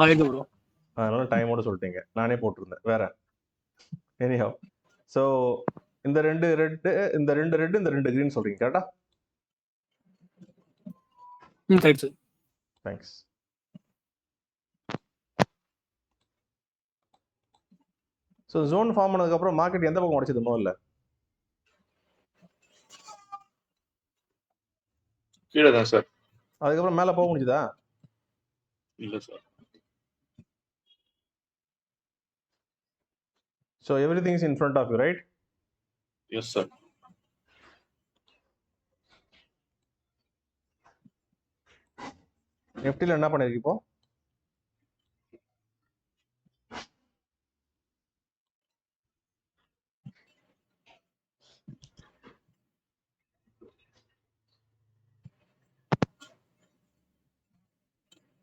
Speaker 5: இருக்கு ப்ரோ.
Speaker 1: அதனால டைமோட சொல்லிட்டீங்க. நானே போட்டிருந்தேன் வேற. எனிஹவ், ஸோ இந்த 2 ரெட், இந்த 2 ரெட், இந்த 2 கிரீன் சொல்றீங்க கரெக்டா?
Speaker 5: கரெக்ட் சார்.
Speaker 1: தேங்க்ஸ். ஸோ ஜோன் ஃபார்ம் பண்ணதுக்கு அப்புறம் மார்க்கெட் எந்த பக்கம் உடைச்சது முதல்ல?
Speaker 2: கீழே தான் சார்.
Speaker 1: அதுக்கப்புறம் மேல போக முடிஞ்சதா?
Speaker 2: இல்ல sir.
Speaker 1: So everything is in front of you, right?
Speaker 2: Yes sir.
Speaker 1: நிஃப்டில என்ன பண்ணிருக்கு இப்போ?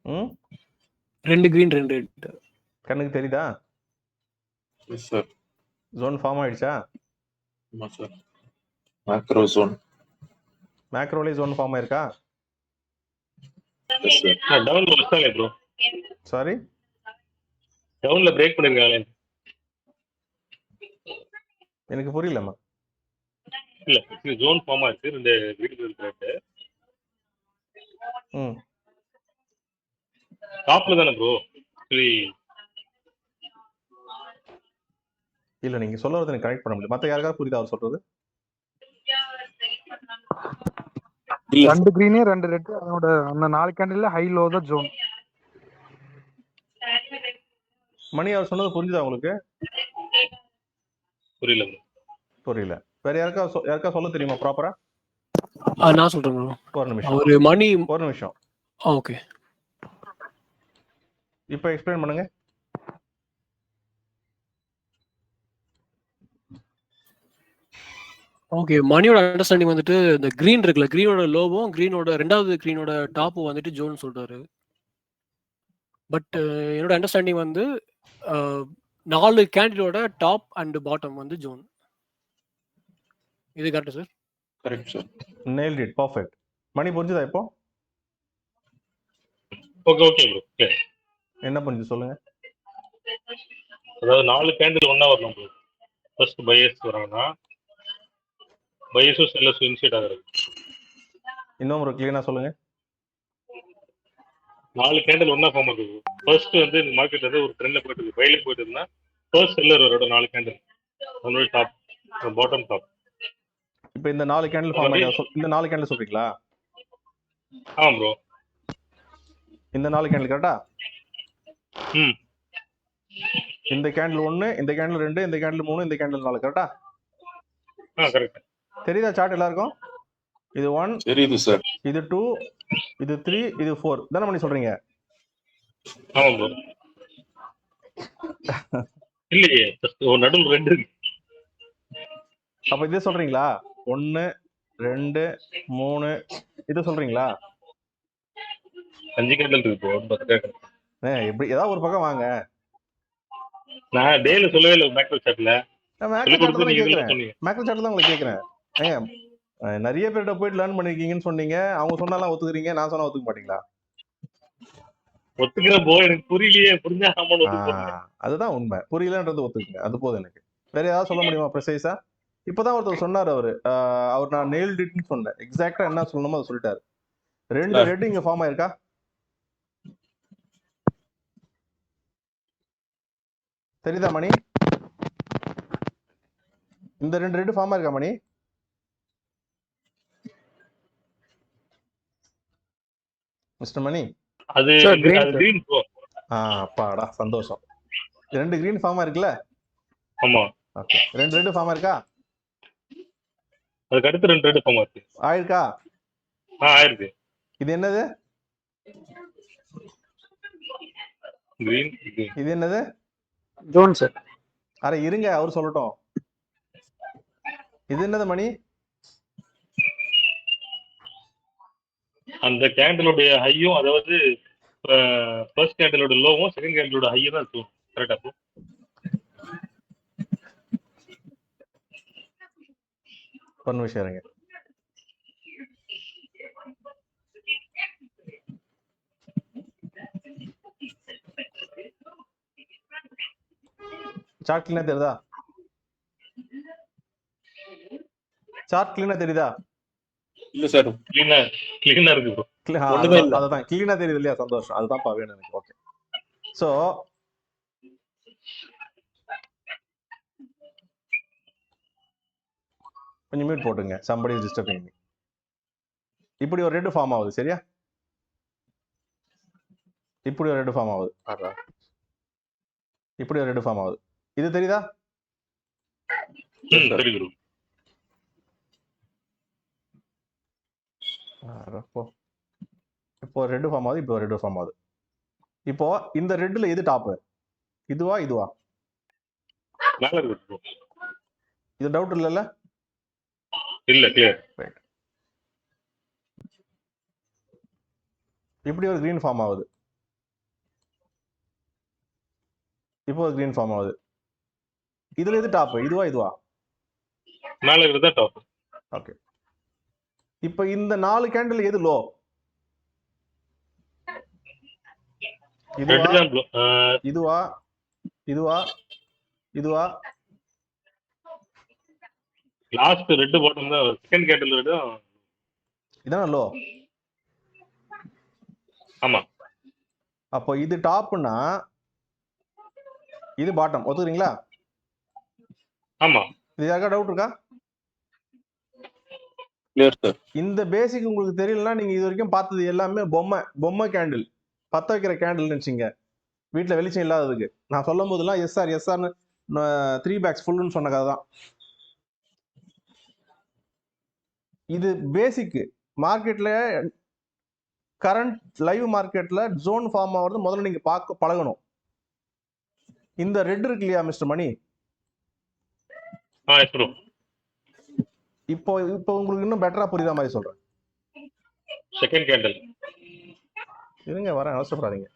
Speaker 1: ம்
Speaker 5: 2 கிரீன் 2 ரெட்.
Speaker 1: கண்ணுக்கு தெரியுதா?
Speaker 2: Yes sir.
Speaker 1: ஜோன் ஃபார்ம் ஆயிடுச்சா?
Speaker 2: ஆமா சார். Macro zone.
Speaker 1: மேக்ரோலே ஜோன் ஃபார்ம் ஆயிருக்கா?
Speaker 2: Yes sir.
Speaker 3: டவுன்ல வச்சாங்க ப்ரோ.
Speaker 1: சாரி,
Speaker 3: டவுன்ல பிரேக் பண்ணிருக்காங்க.
Speaker 1: எனக்கு புரியலம்மா.
Speaker 3: இல்ல ஆக்சுவலி ஜோன் ஃபார்ம் ஆச்சு 2 கிரீன் இருக்கு.
Speaker 1: ம்.
Speaker 3: டாப்ல தானே ப்ரோ ஆக்சுவலி.
Speaker 1: இல்ல நீங்க சொல்ல வரதை எனக்கு கனெக்ட் பண்ண முடியல. மத்த யாருக்காவது புரியுதா அவர் சொல்றது?
Speaker 2: இல்ல
Speaker 4: ரெண்டு கிரீனு 2 ரெட், அதோட அந்த 4 கேண்டில்ல ஹை லோ தான் ஜோன்.
Speaker 1: மணி அவர் சொன்னது புரிஞ்சுதா உங்களுக்கு?
Speaker 3: புரியல ப்ரோ.
Speaker 1: புரியல. வேற யாருக்கா சொல்ல தெரியுமா ப்ராப்பரா?
Speaker 5: நான் சொல்றேன் ப்ரோ.
Speaker 1: ஒரு நிமிஷம்,
Speaker 5: அவரு மணி
Speaker 1: ஒரு நிமிஷம்.
Speaker 5: ஓகே.
Speaker 1: இப்போ எக்ஸ்பிளைன் பண்ணுங்க.
Speaker 5: ஓகே, மணியோட அண்டர்ஸ்டாண்டிங் வந்துட்டு இந்த கிரீன் இருக்குல்ல, கிரீனோட லோவும் கிரீனோட ரெண்டாவது கிரீனோட டாப்பும் வந்துட்டு ஜோன் சொல்றாரு. பட் என்னோட அண்டர்ஸ்டாண்டிங் வந்து 4 கேண்டிலோட டாப் அண்ட் பாட்டம் வந்து ஜோன். இது கரெக்டா sir?
Speaker 2: Correct sir.
Speaker 1: nailed it, perfect. மணி புரிஞ்சுதா இப்போ?
Speaker 3: Okay okay bro. ஓகே,
Speaker 1: என்ன புரிஞ்சு சொல்லுங்க.
Speaker 3: அதாவது 4 கேண்டில் ஒண்ணா வரணும் ப்ரோ. ஃபர்ஸ்ட் பையர்ஸ் வராங்கன்னா பையர்ஸும் செல்லர்ஸும் இனிஷியேட் ஆகுறது.
Speaker 1: இன்னும் ஒரு கிளீனா சொல்லுங்க.
Speaker 3: 4 கேண்டில் ஒண்ணா ஃபார்ம் ஆகுது. ஃபர்ஸ்ட் வந்து இந்த மார்க்கெட்ல வந்து ஒரு ட்ரெண்ட்ல போயிட்டு இருக்கு, பையில போயிட்டு இருந்தா ஃபர்ஸ்ட் செல்லர் வரோட 4 கேண்டில் அதோட டாப் பாட்டம் டாப்.
Speaker 1: இப்போ இந்த 4 கேண்டில் ஃபார்ம் ஆகியா? இந்த 4 கேண்டில் சொல்றீங்களா?
Speaker 3: ஆமா ப்ரோ.
Speaker 1: இந்த 4 கேண்டில் கரெக்டா?
Speaker 3: ம்.
Speaker 1: இந்த கேண்டில் 1, இந்த கேண்டில் 2, இந்த கேண்டில் 3, இந்த கேண்டில் 4 கரெக்டா?
Speaker 3: கரெக்ட்.
Speaker 1: தெரியுதா சார்ட் எல்லாருக்கும்? இது 1,
Speaker 2: தெரியுது சார்.
Speaker 1: இது 2, இது 3, இது 4 தானே பண்ணி சொல்றீங்க?
Speaker 3: ஆமா ப்ரோ. இல்லையே, ஒரு நடுவில் 2 இருக்கு.
Speaker 1: அப்ப இதே சொல்றீங்களா? 1, 2, 3 இது சொல்றீங்களா?
Speaker 3: 5 கேண்டில் இருக்கு ப்ரோ. 10 கேண்டில்.
Speaker 1: எப்படி ஏதாவது ஒரு பக்கம் வாங்க.
Speaker 3: நான் டேல சொல்லவே இல்லை மேக்ரோ சாட்ல.
Speaker 1: மேக்ரோ சார்ட் தான் கேட்கிறேன். மேக்ரோ சார்ட் தான் உங்களுக்கு கேட்கிறேன். ஏங்க நிறைய பேர்கிட்ட போயிட்டு லேர்ன் பண்ணிருக்கீங்கன்னு சொன்னீங்க. அவங்க சொன்னாலாம் ஒத்துக்கிறீங்க, நான் சொன்னா ஒத்துக்க மாட்டீங்களா?
Speaker 3: ஒத்துக்கிற போ, எனக்கு புரியலையே, புரிஞ்சா ஆமான்னு ஒத்துக்க.
Speaker 1: அதுதான் உண்மை. புரியலன்றது ஒத்துக்குங்க, அது போதும் எனக்கு. வேற ஏதாவது சொல்ல முடியுமா ப்ரிசைஸா? இப்பதான் ஒருத்தர் சொன்னார், அவர் நான் நெயில்ட் இட்னு சொன்னேன். எக்ஸாக்டா என்ன சொல்லணுமோ அதை சொல்லிட்டாரு. 2 ரெட் இங்க ஃபார்ம் ஆயிருக்கா? தெரியுதா மணி? இந்த 2 ரெட் ஃபார்ம் ஆயிருக்கா மணி? மிஸ்டர் மணி,
Speaker 3: அது கிரீன் ப்ரோ.
Speaker 1: அப்பாடா சந்தோஷம். 2 கிரீன் ஃபார்ம் ஆயிருக்குல்ல?
Speaker 3: ஆமா.
Speaker 1: ஓகே, 2 ரெட் ஃபார்ம் ஆயிருக்கா?
Speaker 3: அதுக்கு அடுத்து 2 ரெட் ஃபார்ம் ஆயிருக்கு.
Speaker 1: ஆயிருக்கா?
Speaker 3: ஆயிருக்கு.
Speaker 1: இது என்னது?
Speaker 3: கிரீன்.
Speaker 1: இது என்னது?
Speaker 4: ஜோன் சார்.
Speaker 1: அரை இருங்க, அவர் சொல்லட்டும். இது என்னது மணி?
Speaker 3: அந்த கேண்டிலோட ஹையும், அதாவது ஃபர்ஸ்ட் கேண்டிலோட லோவும் செகண்ட் கேண்டிலோட ஹையும் தான் இருக்கும். கரெக்டா ப்ரோ?
Speaker 1: ஒரு நிமிஷம் இருங்க. சார்ட் கிளீனா தெரியுதா? சார்ட் கிளீனா தெரியுதா?
Speaker 2: இல்ல சார்,
Speaker 3: கிளீனா இருக்கு ப்ரோ.
Speaker 1: அதான் கிளீனா தெரியுது இல்லையா? சந்தோஷம், அதுதான் வேணும் எனக்கு. ஓகே, சோ கொஞ்சம் மியூட் போட்டுங்க. somebody is disturbing me. இப்படி ஒரு ரெட் ஃபார்ம் ஆகுது, சரியா? இப்படி ஒரு ரெட் ஃபார்ம் ஆகுது. இப்படி ஒரு ரெட் ஃபார்ம் ஆகுது. இது தெரியுதா?
Speaker 3: தெரியுது.
Speaker 1: இப்போ ரெட் ஃபார்ம் ஆகுது, இப்போ ரெட் ஃபார்ம் ஆகுது. இப்போ இந்த ரெட்ல எது டாப்? இதுவா இதுவா?
Speaker 3: மேல இருக்கு ப்ரோ.
Speaker 1: இது டவுட் இல்லல?
Speaker 3: இல்ல, கிளியர்.
Speaker 1: ரைட். இப்படி ஒரு கிரீன் ஃபார்ம் ஆகுது. இப்போ ஒரு கிரீன் ஃபார்ம் ஆகுது. இதுல எது டாப்? இதுவா இதுவா?
Speaker 3: மேல இருக்கிறது டாப்.
Speaker 1: ஓகே, இப்போ இந்த 4 கேண்டில் எது லோ? இதுவா இதுவா இதுவா இதுவா?
Speaker 3: லாஸ்ட் ரெட் பாட்டம் தான் செகண்ட் கேண்டில் ரெட்டும்.
Speaker 1: இதான லோ.
Speaker 3: ஆமா
Speaker 1: அப்போ இது டாப்னா இது பாட்டம், ஒத்துக்கிறீங்களா?
Speaker 3: ஆமா
Speaker 1: இது யாருக்கா டவுட் இருக்கா?
Speaker 2: Clear sir.
Speaker 1: இந்த பேசிக் உங்களுக்கு தெரியலன்னா நீங்க இது வரைக்கும் பார்த்தது எல்லாமே பொம்மை கேண்டில், பத்த வைக்கிற கேண்டில் நினைச்சிங்க, வீட்டில் வெளிச்சம் இல்லாததுக்கு. நான் சொல்லும் போதெல்லாம் எஸ்ஆர்னு 3 பேக்ஸ் ஃபுல்லுன்னு சொன்ன கதை தான். இது பேசிக் மார்க்கெட்ல, கரண்ட் லைவ் மார்க்கெட்ல ஜோன் ஃபார்ம் ஆகிறது முதல்ல நீங்க பார்க்க பழகணும். இந்த ரெட் இருக்கு இல்லையா மிஸ்டர் மணி, இப்போ உங்களுக்கு இன்னும் பெட்டரா புரியுற மாதிரி சொல்றேன்.
Speaker 3: செகண்ட் கேண்டில்
Speaker 1: இருங்க வரேன், அவசரப்படாதீங்க.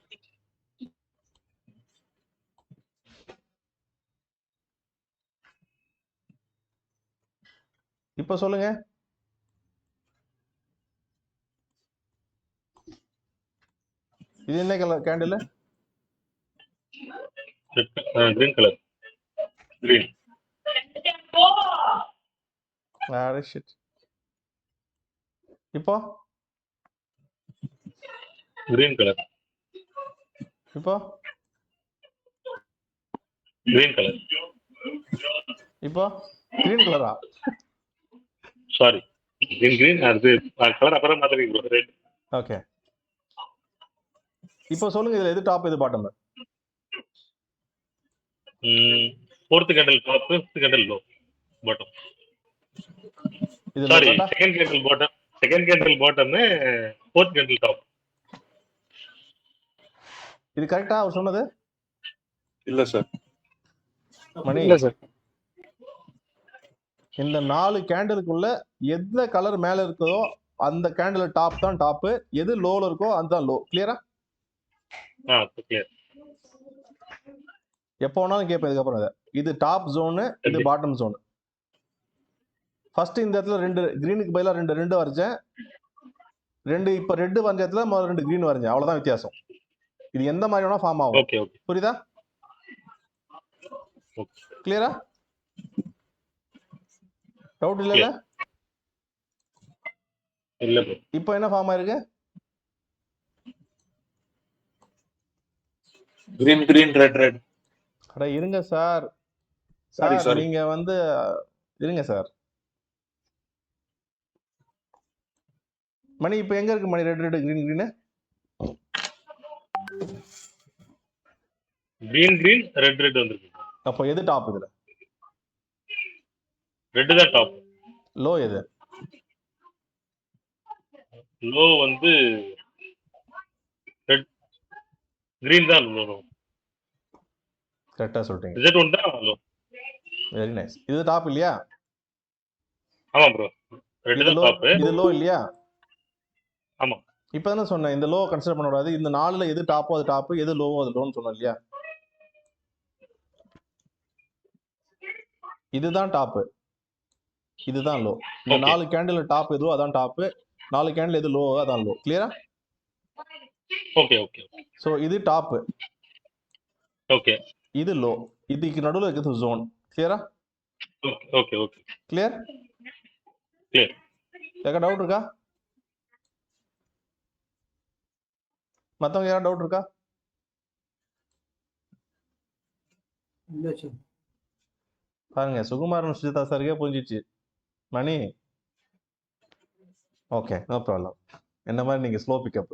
Speaker 1: இப்போ சொல்லுங்க, இது என்ன colour candle?
Speaker 3: Green colour. Green
Speaker 1: இப்போ
Speaker 3: கிரீன் கலர்.
Speaker 1: இப்போ
Speaker 3: கிரீன் கலர்.
Speaker 1: இப்போ கிரீன் கலரா?
Speaker 3: சாரி கிரீன் அது கலர் அப்புறம் மாத்திரீங்க ப்ரோ. ரெட்.
Speaker 1: ஓகே, இப்போ சொல்லுங்க இதுல எது டாப் எது bottom?
Speaker 3: Fourth candle top, fifth candle low bottom.
Speaker 1: இது
Speaker 3: sorry second candle bottom, second candle bottom, fourth candle top.
Speaker 1: இது கரெக்டா அவர் சொன்னது?
Speaker 2: இல்ல சார்.
Speaker 1: மணி
Speaker 4: இல்ல சார்.
Speaker 1: இந்த 4 கேண்டிலுக்குள்ள எந்த கலர் மேல இருக்குதோ அந்த கேண்டில் டாப் தான் டாப், எது லோல இருக்கோ அதுதான் லோ. கிளியரா?
Speaker 3: கிளியர்.
Speaker 1: எப்போ வேணாலும் கேட்பேன் இதுக்கப்புறம். இது டாப் ஜோனு, இது பாட்டம் ஜோனு. ஃபர்ஸ்ட் இந்த இடத்துல 2 கிரீனுக்கு பதிலாக 2 வரைஞ்சேன், 2 இப்போ ரெட் வரைஞ்ச இடத்துல முதல்ல 2 கிரீன் வரைஞ்சேன், அவ்வளவுதான் வித்தியாசம். இது எந்த மாதிரி வேணா ஃபார்ம் ஆகும்.
Speaker 3: ஓகே ஓகே,
Speaker 1: புரியுதா? கிளியரா? டவுட் இல்ல?
Speaker 3: இல்ல ப்ரோ.
Speaker 1: இப்போ என்ன ஃபார்ம் ஆயிருக்கு?
Speaker 2: Green green red red.
Speaker 1: அட இருங்க சார்,
Speaker 2: சாரி
Speaker 1: சார்
Speaker 2: சாரி.
Speaker 1: நீங்க வந்து இருங்க சார். மணி இப்போ எங்க இருக்கு மணி? Red red green green.
Speaker 3: Green green red red வந்திருக்கு.
Speaker 1: அப்போ எது டாப் இதுல?
Speaker 3: ரெட் தான் டாப்.
Speaker 1: லோ எது?
Speaker 3: லோ வந்து ரெட், கிரீன் தான் லோ.
Speaker 1: கரெக்டா சொல்றீங்க,
Speaker 3: ரிசல்ட் ஒன் தான் லோ.
Speaker 1: Very nice. இது டாப் இல்லையா?
Speaker 3: ஆமா ப்ரோ, ரெட்
Speaker 1: இது
Speaker 3: தான்
Speaker 1: லோ,
Speaker 3: டாப்.
Speaker 1: இது லோ இல்லையா?
Speaker 3: ஆமா.
Speaker 1: இப்போ தானே சொன்னேன் இந்த லோ கன்சிடர் பண்ண கூடாது, இந்த 4ல எது டாப்போ அது டாப், எது லோவோ அது லோன்னு சொன்னேன் இல்லையா? இதுதான் டாப், இதுதான் லோ. இந்த 4 கேண்டில் டாப் எதுவோ அதான் டாப், 4 கேண்டில் எது லோவோ அதான் லோ. கிளியரா?
Speaker 3: Okay okay.
Speaker 1: ஸோ இது டாப்,
Speaker 3: ஓகே.
Speaker 1: இது லோ, இதுக்கு நடுவில் இருக்கிறது ஜோன். கிளியரா?
Speaker 3: Okay okay.
Speaker 1: கிளியர்?
Speaker 3: கிளியர்.
Speaker 1: யாரா டவுட் இருக்கா? மற்றவங்க யாராவது டவுட் இருக்கா? பாருங்க சுகுமாரன் சுஜிதா சாருக்கே புரிஞ்சிச்சு. Mani okay, no problem. என்ன மாதிரி நீங்க ஸ்லோ பிக்கப்,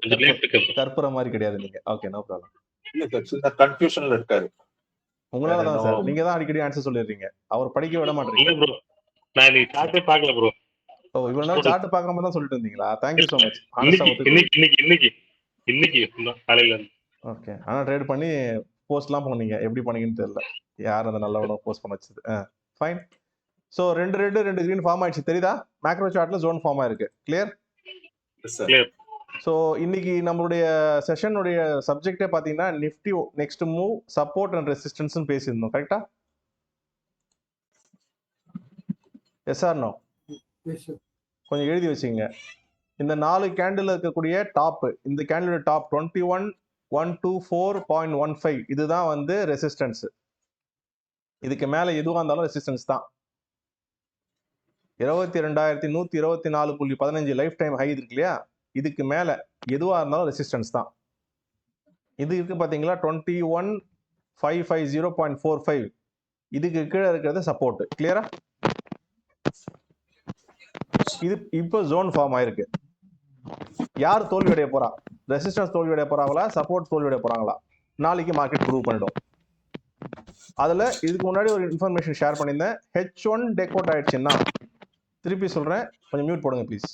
Speaker 1: கற்பூர மாதிரி கிடையாது நீங்க. Okay, no problem.
Speaker 2: இல்ல சார், சின்ன கன்ஃபியூஷன்ல இருக்காரு.
Speaker 1: உங்களால தான் சார், நீங்க தான் அடிக்கடி ஆன்சர் சொல்லிடுறீங்க, அவர் படிக்க விட மாட்டீங்க.
Speaker 3: இல்ல ப்ரோ, நான் இன்னைக்கு சார்ட்டே பார்க்கல ப்ரோ.
Speaker 1: ஓ, இவ்வளவு நாள் சார்ட் பார்க்காம தான் சொல்லிட்டு இருந்தீங்களா? Thank you so much.
Speaker 3: இன்னைக்கு காலையில இருந்து.
Speaker 1: ஓகே, ஆனா ட்ரேட் பண்ணி போஸ்ட்லாம் பண்ணீங்க, எப்படி பண்ணீங்கன்னு தெரியல. யார் அந்த நல்லவனோ போஸ்ட் பண்ண வச்சது? Fine. So 2 red 2 green form ஆயிடுச்சு, தெரியுதா? மேக்ரோ சார்ட்ல ஜோன் ஃபார்ம் ஆயிருக்கு. கிளியர்?
Speaker 3: கிளியர்.
Speaker 1: ஸோ இன்னைக்கு நம்மளுடைய செஷனுடைய சப்ஜெக்டே பார்த்தீங்கன்னா Nifty next move, support and resistance பேசியிருந்தோம். கரெக்டா? Yes or no? கொஞ்சம் எழுதி வச்சுங்க. இந்த 4 கேண்டில் இருக்கக்கூடிய டாப், இந்த கேண்டிலோட டாப் 21,124.15 இதுதான் வந்து ரெசிஸ்டன்ஸ். இதுக்கு மேல எதுவாக இருந்தாலும் ரெசிஸ்டன்ஸ் தான். 22,124.15 லைஃப் டைம் ஹை இருக்கு இல்லையா, இதுக்கு மேல எதுவா இருந்தாலும் ரெசிஸ்டன்ஸ் தான். இது இருக்கு பாத்தீங்களா 21,550.45, இதுக்கு கீழே இருக்கிறது சப்போர்ட். கிளியரா? இது இப்போ ஜோன் ஃபார்ம் ஆயிருக்கு. யார் தோல்வி அடைய போறா? ரெசிஸ்டன்ஸ் தோல்வி அடைய போறாங்களா, சப்போர்ட் தோல்வி அடைய போறாங்களா? நாளைக்கு மார்க்கெட் ப்ரூவ் பண்ணிடும். அதுல இதுக்கு முன்னாடி ஒரு இன்ஃபர்மேஷன் ஷேர் பண்ணியிருந்தேன். H1 டேக் அவுட் ஆயிடுச்சுன்னா, திருப்பி சொல்றேன், கொஞ்சம் மியூட் போடுங்க ப்ளீஸ்.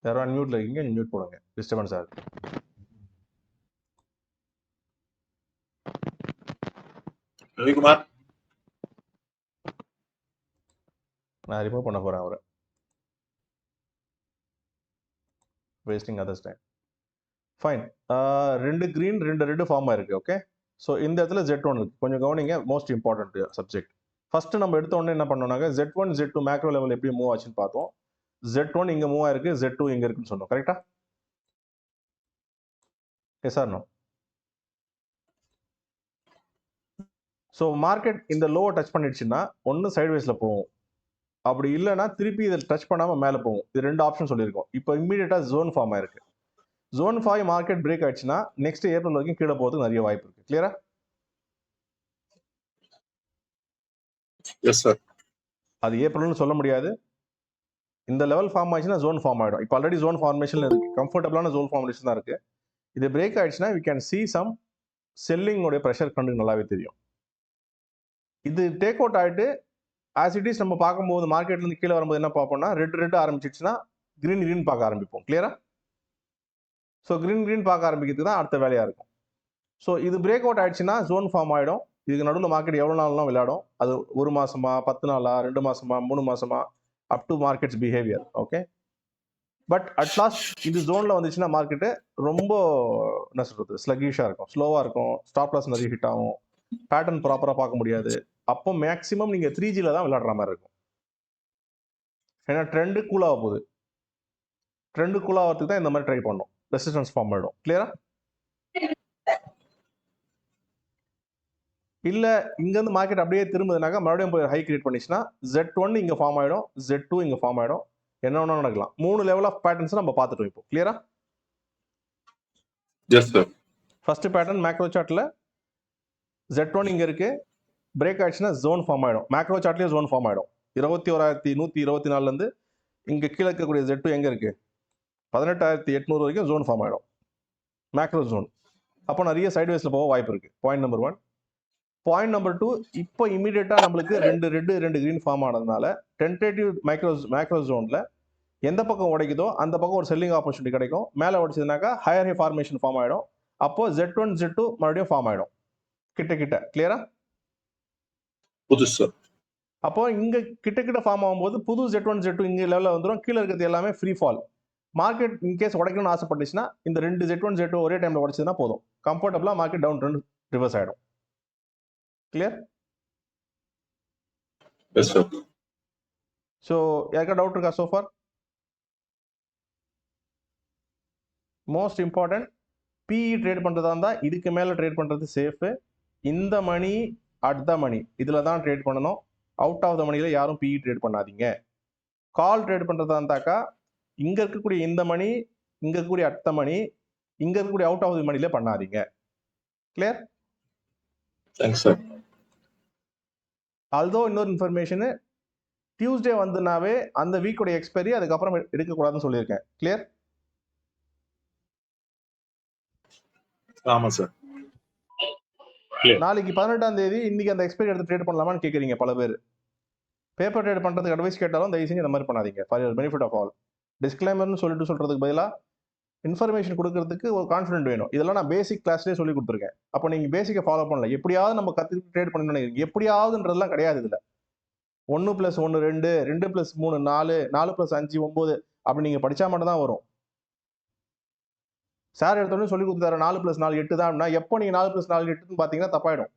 Speaker 1: யாரும் மியூட்ல இருக்கீங்க, மியூட் போடுங்க, டிஸ்டர்பன்ஸ் ஆகுது.
Speaker 2: ரவிக்குமார்,
Speaker 1: நான் ரிமூவ் பண்ண போறேன் அவரை. Wasting others time. Fine. 2 green 2 red form ஆயிருக்கு. ஓகே, ஸோ இந்த இடத்துல Z1 இருக்கு, கொஞ்சம் கவனிங்க, மோஸ்ட் இம்பார்ட்டன்ட் சப்ஜெக்ட். ஃபர்ஸ்ட் நம்ம எடுத்த உடனே என்ன பண்ணோம்னாக்க Z1 Z2 மேக்ரோ லெவல் எப்படி மூவ் ஆச்சுன்னு பார்த்தோம். Z1 இங்க மூவ் ஆயிருக்கு, Z2 இங்க இருக்குன்னு சொன்னோம். கரெக்டா? Yes or no? So market இந்த லோவை டச் பண்ணிடுச்சுன்னா ஒன்று சைட்வேஸ்ல போகும், அப்படி இல்லைன்னா திருப்பி இதை டச் பண்ணாம மேலே போகும். இது 2 ஆப்ஷன் சொல்லியிருக்கோம். இப்போ இம்மீடியட்டா ஜோன் ஃபார்ம் ஆயிருக்கு. ஜோன் 5 மார்க்கெட் பிரேக் ஆயிடுச்சுன்னா நெக்ஸ்ட் ஏப்ரல் வரைக்கும் கீழே போகிறதுக்கு நிறைய வாய்ப்பு இருக்கு. கிளியரா?
Speaker 2: Yes sir.
Speaker 1: அது ஏப்ரல்னு சொல்ல முடியாது. இந்த லெவல் ஃபார்ம் ஆயிடுச்சுன்னா ஜோன் ஃபார்ம் ஆயிடும். இப்போ ஆல்ரெடி ஜோன் ஃபார்மேஷன்ல இருக்கு, கம்ஃபர்டபுளான ஜோன் ஃபார்மேஷன் தான் இருக்கு. இது பிரேக் ஆயிடுச்சுன்னா we can see some selling உடைய ப்ரெஷர் கண்டு நல்லாவே தெரியும். இது டேக் அவுட் ஆயிட்டு ஆஸ் இட் இஸ் நம்ம பார்க்கும்போது மார்க்கெட்ல இருந்து கீழே வரும்போது என்ன பார்ப்போம்னா ரெட் ஆரம்பிச்சிச்சுன்னா கிரீன் பார்க்க ஆரம்பிப்போம். கிளியரா? ஸோ கிரீன் பார்க்க ஆரம்பிக்கிறதுக்கு தான் அடுத்த வேலையா இருக்கும். ஸோ இது பிரேக் அவுட் ஆயிடுச்சுன்னா ஜோன் ஃபார்ம் ஆயிடும். இதுக்கு நடுவில் மார்க்கெட் எவ்வளோ நாள்லாம் விளையாடும், அது 1 மாசமா 10 நாளா 2 மாசமா 3 மாசமா, up to markets behaviour. Okay, but at last இந்த ஜோன்ல வந்துச்சுன்னா மார்க்கெட்டு ரொம்ப என்ன சொல்றது ஸ்லகிஷா இருக்கும், ஸ்லோவா இருக்கும், ஸ்டாப் லாஸ் நிறைய ஹிட் ஆகும், பேட்டர்ன் ப்ராப்பரா பார்க்க முடியாது. அப்போ மேக்ஸிமம் நீங்க 3Gல தான் விளையாடுற மாதிரி இருக்கும். ஏன்னா ட்ரெண்டு கூல் ஆக போகுது. ட்ரெண்டு கூல் ஆகிறதுக்கு தான் இந்த மாதிரி ட்ரை பண்ணும், ரெசிஸ்டன்ஸ் ஃபார்ம் ஆயிடும். கிளியரா? இல்ல இங்க இருந்து மார்க்கெட் அப்படியே திரும்புதுனாக்கா மறுபடியும் போய் ஹை கிரியேட் பண்ணிச்சுன்னா Z1 இங்க ஃபார்ம் ஆயிடும், Z2 இங்க ஃபார்ம் ஆயிடும். என்ன வேணா நடக்கலாம். 3 லெவல் ஆஃப் பேட்டர்ன்ஸ் நம்ம பார்த்துட்டோம் இப்போ. கிளியரா?
Speaker 2: Yes sir.
Speaker 1: First pattern macro சார்ட்ல Z1 இங்க இருக்கு, பிரேக் ஆயிடுச்சுன்னா ஜோன் ஃபார்ம் ஆயிடும். மேக்ரோ சார்ட்லயே ஜோன் ஃபார்ம் ஆயிடும். 21,124ல இருந்து இங்க கீழே இருக்கக்கூடிய Z2 எங்க இருக்கு 18,800 வரைக்கும் ஜோன் ஃபார்ம் ஆயிடும், மேக்ரோ ஜோன். அப்போ நிறைய சைட்வேஸ்ல போக வாய்ப்பு இருக்கு. Point number 1. பாயிண்ட் நம்பர் 2, இப்போ இமீடியட்டா நம்மளுக்கு 2 ரெட் 2 கிரீன் ஃபார்ம் ஆனதுனால டென்டேட்டிவ் மேக்ரோ ஜோன்ல எந்த பக்கம் உடைக்குதோ அந்த பக்கம் ஒரு செல்லிங் ஆப்பர்ச்சுனிட்டி கிடைக்கும். மேலே உடைச்சதுனாக்கா ஹையர் ஹை ஃபார்மேஷன் ஃபார்ம் ஆயிடும். அப்போ Z1 Z2 மறுபடியும் ஃபார்ம் ஆயிடும் கிட்ட. கிளியரா?
Speaker 2: புதுசு சார்.
Speaker 1: அப்போ இங்க கிட்ட ஃபார்ம் ஆகும்போது புது Z1 Z2 இங்க லெவலில் வந்துடும். கீழே இருக்கிறது எல்லாமே ஃப்ரீ ஃபால். மார்க்கெட் இன்கேஸ் உடைக்கணும்னு ஆசைப்பட்டுச்சுன்னா இந்த 2 Z1 Z2 ஒரே டைம்ல உடைச்சதுன்னா போதும், கம்ஃபர்டபுளா மார்க்கெட் டவுன் ட்ரெண்ட் ரிவர்ஸ் ஆயிடும். கிளியர்?
Speaker 2: Yes sir.
Speaker 1: ஸோ யாருக்கா டவுட் இருக்கா so far? Most important, PE trade பண்றதா இருந்தா இதுக்கு மேல ட்ரேட் பண்றது சேஃப். இந்த மணி அட் த மணி இதுல தான் ட்ரேட் பண்ணணும். அவுட் ஆஃப் த மணியில யாரும் பிஇ ட்ரேட் பண்ணாதீங்க. கால் ட்ரேட் பண்றதா இருந்தாக்கா இங்க இருக்கக்கூடிய இந்த மணி, இங்க இருக்கக்கூடிய அட் த மணி, இங்க இருக்கக்கூடிய அவுட் ஆஃப் த மணில பண்ணாதீங்க. கிளியர்?
Speaker 2: Thanks sir.
Speaker 1: ஆல்தோ இன்னொரு இன்ஃபர்மேஷன், டியூஸ்டே வந்துனாவே அந்த வீக்கோட எக்ஸ்பைரி அதுக்கப்புறம் எடுக்கக்கூடாதுன்னு சொல்லியிருக்கேன். கிளியர்?
Speaker 2: ஆமா சார்.
Speaker 1: நாளைக்கு 18ஆம் தேதி இன்னைக்கு அந்த எக்ஸ்பைரி எடுத்து ட்ரேட் பண்ணலாமான்னு கேட்குறீங்க பல பேர். பேப்பர் ட்ரேட் பண்றதுக்கு அட்வைஸ் கேட்டாலும் தயவு செஞ்சு இந்த மாதிரி பண்ணாதீங்க. For your benefit of all. டிஸ்க்ளைமர்னு சொல்றதுக்கு பதிலாக இன்ஃபர்மேஷன் கொடுக்கறதுக்கு ஒரு கான்ஃபிடென்ட் வேணும். இதெல்லாம் நான் பேசிக் கிளாஸ்லேயே சொல்லி கொடுத்துருக்கேன். அப்போ நீங்க பேசிக்கை ஃபாலோ பண்ணல. எப்படியாவது நம்ம கற்றுக்கிட்டு ட்ரேட் பண்ணணும்னு நினைக்கிறீங்க. எப்படியாவதுன்றதுலாம் கிடையாது. இதுல 1 + 1 2, 2 + 3 4, 4 + 5 9 அப்படி நீங்க படிச்சா மட்டும் தான் வரும். சார் எடுத்தோடனே சொல்லி கொடுத்தாரு 4 + 4 8 தான் அப்படின்னா எப்போ நீங்க 4 + 4 8ன்னு பாத்தீங்கன்னா தப்பாயிடும்.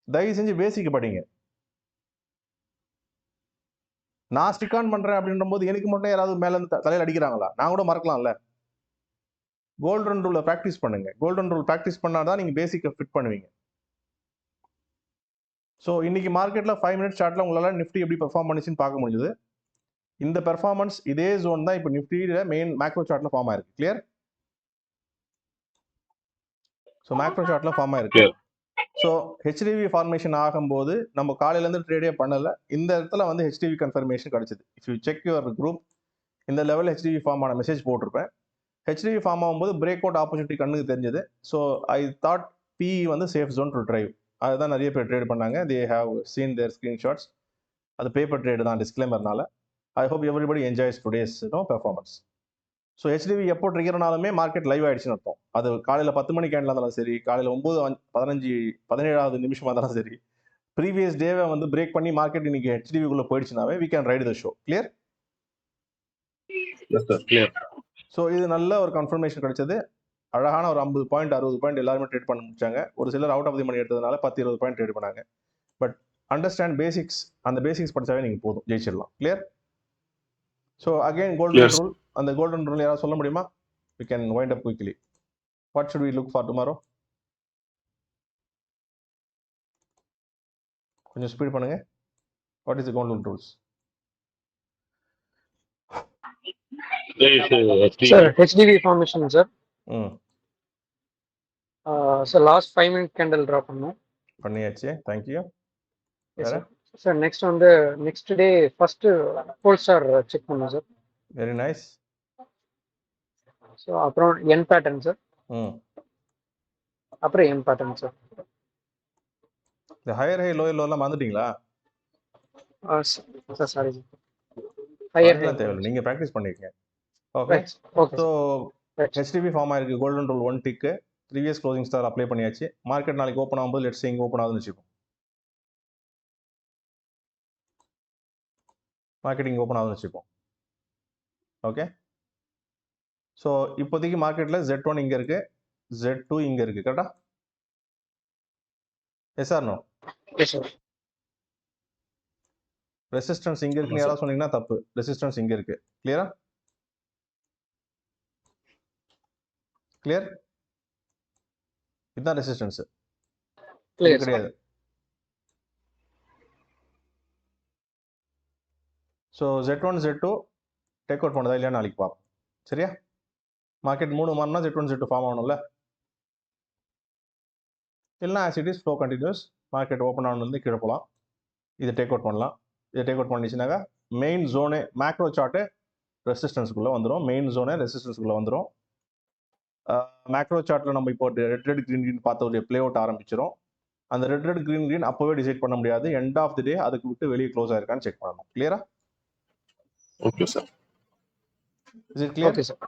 Speaker 1: தயவு செஞ்சு பேசிக் படிங்க. நான் ஸ்டிக் ஆன் பண்றேன் அப்படின்ற போது எனக்கு மட்டும் யாராவது மேல இருந்து தலையில அடிக்கிறாங்களா? நான் கூட மறக்கலாம்ல. கோல்டன் ரூலை ப்ராக்டிஸ் பண்ணுங்க. கோல்டன் ரூல் ப்ராக்டிஸ் பண்ணால் தான் நீங்கள் பேசிக்கை ஃபிட் பண்ணுவீங்க. ஸோ இன்னைக்கு மார்க்கெட்டில் 5 மினிட்ஸ் சார்ட்டில் உங்களால் நிஃப்டி எப்படி பெர்ஃபார்ம் பண்ணிச்சுன்னு பார்க்க முடியுது. இந்த பெர்ஃபார்மன்ஸ் இதே ஜோன் தான் இப்போ நிஃப்டியில் மெயின் மேக்ரோ சார்ட்டில் ஃபார்ம் ஆயிருக்கு. கிளியர்? ஸோ மேக்ரோ சார்ட்டில் ஃபார்ம் ஆயிருக்கு. ஸோ ஹெச்டிவி ஃபார்மேஷன் ஆகும்போது நம்ம காலையிலேருந்து ட்ரேடே பண்ணலை. இந்த இடத்துல வந்து ஹெச்டிவி கன்ஃபர்மேஷன் கிடச்சிது. If you check your group, இந்த லெவலில் ஹெச்டிவி ஃபார்ம் ஆன மெசேஜ் போட்டிருப்பேன். ஹெச்டிவி ஃபார்ம் ஆகும்போது பிரேக் அவுட் ஆப்பர்ச்சுனிட்டி கண்ணுக்கு தெரிஞ்சது. ஸோ ஐ தாட் PE வந்து சேஃப் ஜோன் டு ட்ரைவ். அதுதான் நிறைய பேர் ட்ரேட் பண்ணாங்க. They have seen their screenshots. அது பேப்பர் ட்ரேடு தான் டிஸ்க்ளைமர்னால. I hope everybody enjoys today's performance. So HDV எப்போ ட்ரிகர்னாலுமே மார்க்கெட் லைவ் ஆயிடுச்சுன்னு அர்த்தம். அது காலையில் 10 மணி கேண்டில் இருந்தாலும் சரி, காலையில் 9:15 17வது நிமிஷமாக இருந்தாலும் சரி, ப்ரீவியஸ் டேவை வந்து பிரேக் பண்ணி மார்க்கெட் இன்னைக்கு ஹெச்டிவிக்குள்ளே போயிடுச்சுனாவே we can ride the show. Clear?
Speaker 3: Clear.
Speaker 1: So இது நல்ல ஒரு கன்ஃபர்மேஷன் கிடைச்சது. அழகான ஒரு 50 பாயிண்ட் 60 பாயிண்ட் எல்லாருமே ட்ரேட் பண்ண முடிச்சாங்க. ஒரு சிலர் அவுட் ஆஃப் தி மணி எடுத்ததுனால 10-20 பாயிண்ட் ட்ரேட் பண்ணாங்க. பட் அண்டர்ஸ்டாண்ட் பேசிக்ஸ், அந்த பேசிக்ஸ் படிச்சாவே நீங்கள் போதும், ஜெயிச்சிடலாம். Clear? So again golden rule, அந்த கோல்டன் ரூல் யாராவது சொல்ல முடியுமா? We can wind up quickly. What should we look for tomorrow? கொஞ்சம் ஸ்பீட் பண்ணுங்க. What is the golden rules?
Speaker 6: Sir, HDV formation, sir. So last 5 minute candle drop
Speaker 1: பண்ணியாச்சு. Thank you.
Speaker 6: Yes, sir. Sir, next on the next day first Polestar check பண்ணோம் sir.
Speaker 1: Very nice.
Speaker 6: So அப்புறம் N pattern sir. அப்புறம் M pattern sir.
Speaker 1: இந்த higher high lower லோலாம் வந்துட்டீங்களா?
Speaker 6: Sir, sorry sir. Higher high
Speaker 1: தேவையில்லை, நீங்க practice பண்ணிக்கங்க. Okay. So HDB form ஆயிருக்கு. Golden rule 1 டிக்கு. ப்ரீவியஸ் க்ளோசிங் ஸ்டார் அப்ளை பண்ணியாச்சு. மார்க்கெட் நாளைக்கு ஓப்பன் ஆகும்போது லெட்ஸ் இங்கே ஓப்பன் ஆகுதுன்னு வச்சுப்போம். மார்க்கெட்டிங் ஓப்பன் ஆகுதுன்னு வச்சுப்போம். ஓகே. ஸோ இப்போதைக்கு மார்க்கெட்டில் Z1 இங்கே இருக்கு, Z2 இங்கே இருக்கு. கரெக்டா? Yes or no? ரெசிஸ்டன்ஸ் இங்கே இருக்குன்னு யாராவது சொன்னீங்கன்னா தப்பு. ரெசிஸ்டன்ஸ் இங்கே இருக்கு. கிளியரா? கிளியர்? இதுதான் ரெசிஸ்டன்ஸ். கிடையாது. So Z1 Z2 take out பண்ணதா இல்லையா நாளைக்கு பார்ப்போம். சரியா? மார்க்கெட் 3 மாறினா Z1 Z2 ஃபார்ம் ஆகணும்ல. இல்லைனா as it is flow continues. Market open ஆகணும்னு கீழே போகலாம். இதை டேக் அவுட் பண்ணலாம். இதை டேக் அவுட் பண்ணிச்சுனாக்கா மெயின் ஜோனு மேக்ரோ சார்ட்டு ரெசிஸ்டன்ஸுக்குள்ளே வந்துடும். மெயின் ஜோனே ரெசிஸ்டன்ஸுக்குள்ளே வந்துடும். மேக்ரோ சார்ட்டில் நம்ம இப்போ ரெட் ரெட் க்ரீன் க்ரீன் பார்த்த ஒரு ப்ளே அவுட் ஆரம்பிச்சிடும். அந்த ரெட் ரெட் க்ரீன் க்ரீன் அப்போவே டிசைட் பண்ண முடியாது. எண்ட் ஆஃப் தி டே அதுக்கு விட்டு வெளியே க்ளோஸ் ஆயிருக்கான்னு செக் பண்ணணும். கிளியரா?
Speaker 2: Okay sir.
Speaker 1: Is it clear?
Speaker 6: Okay sir.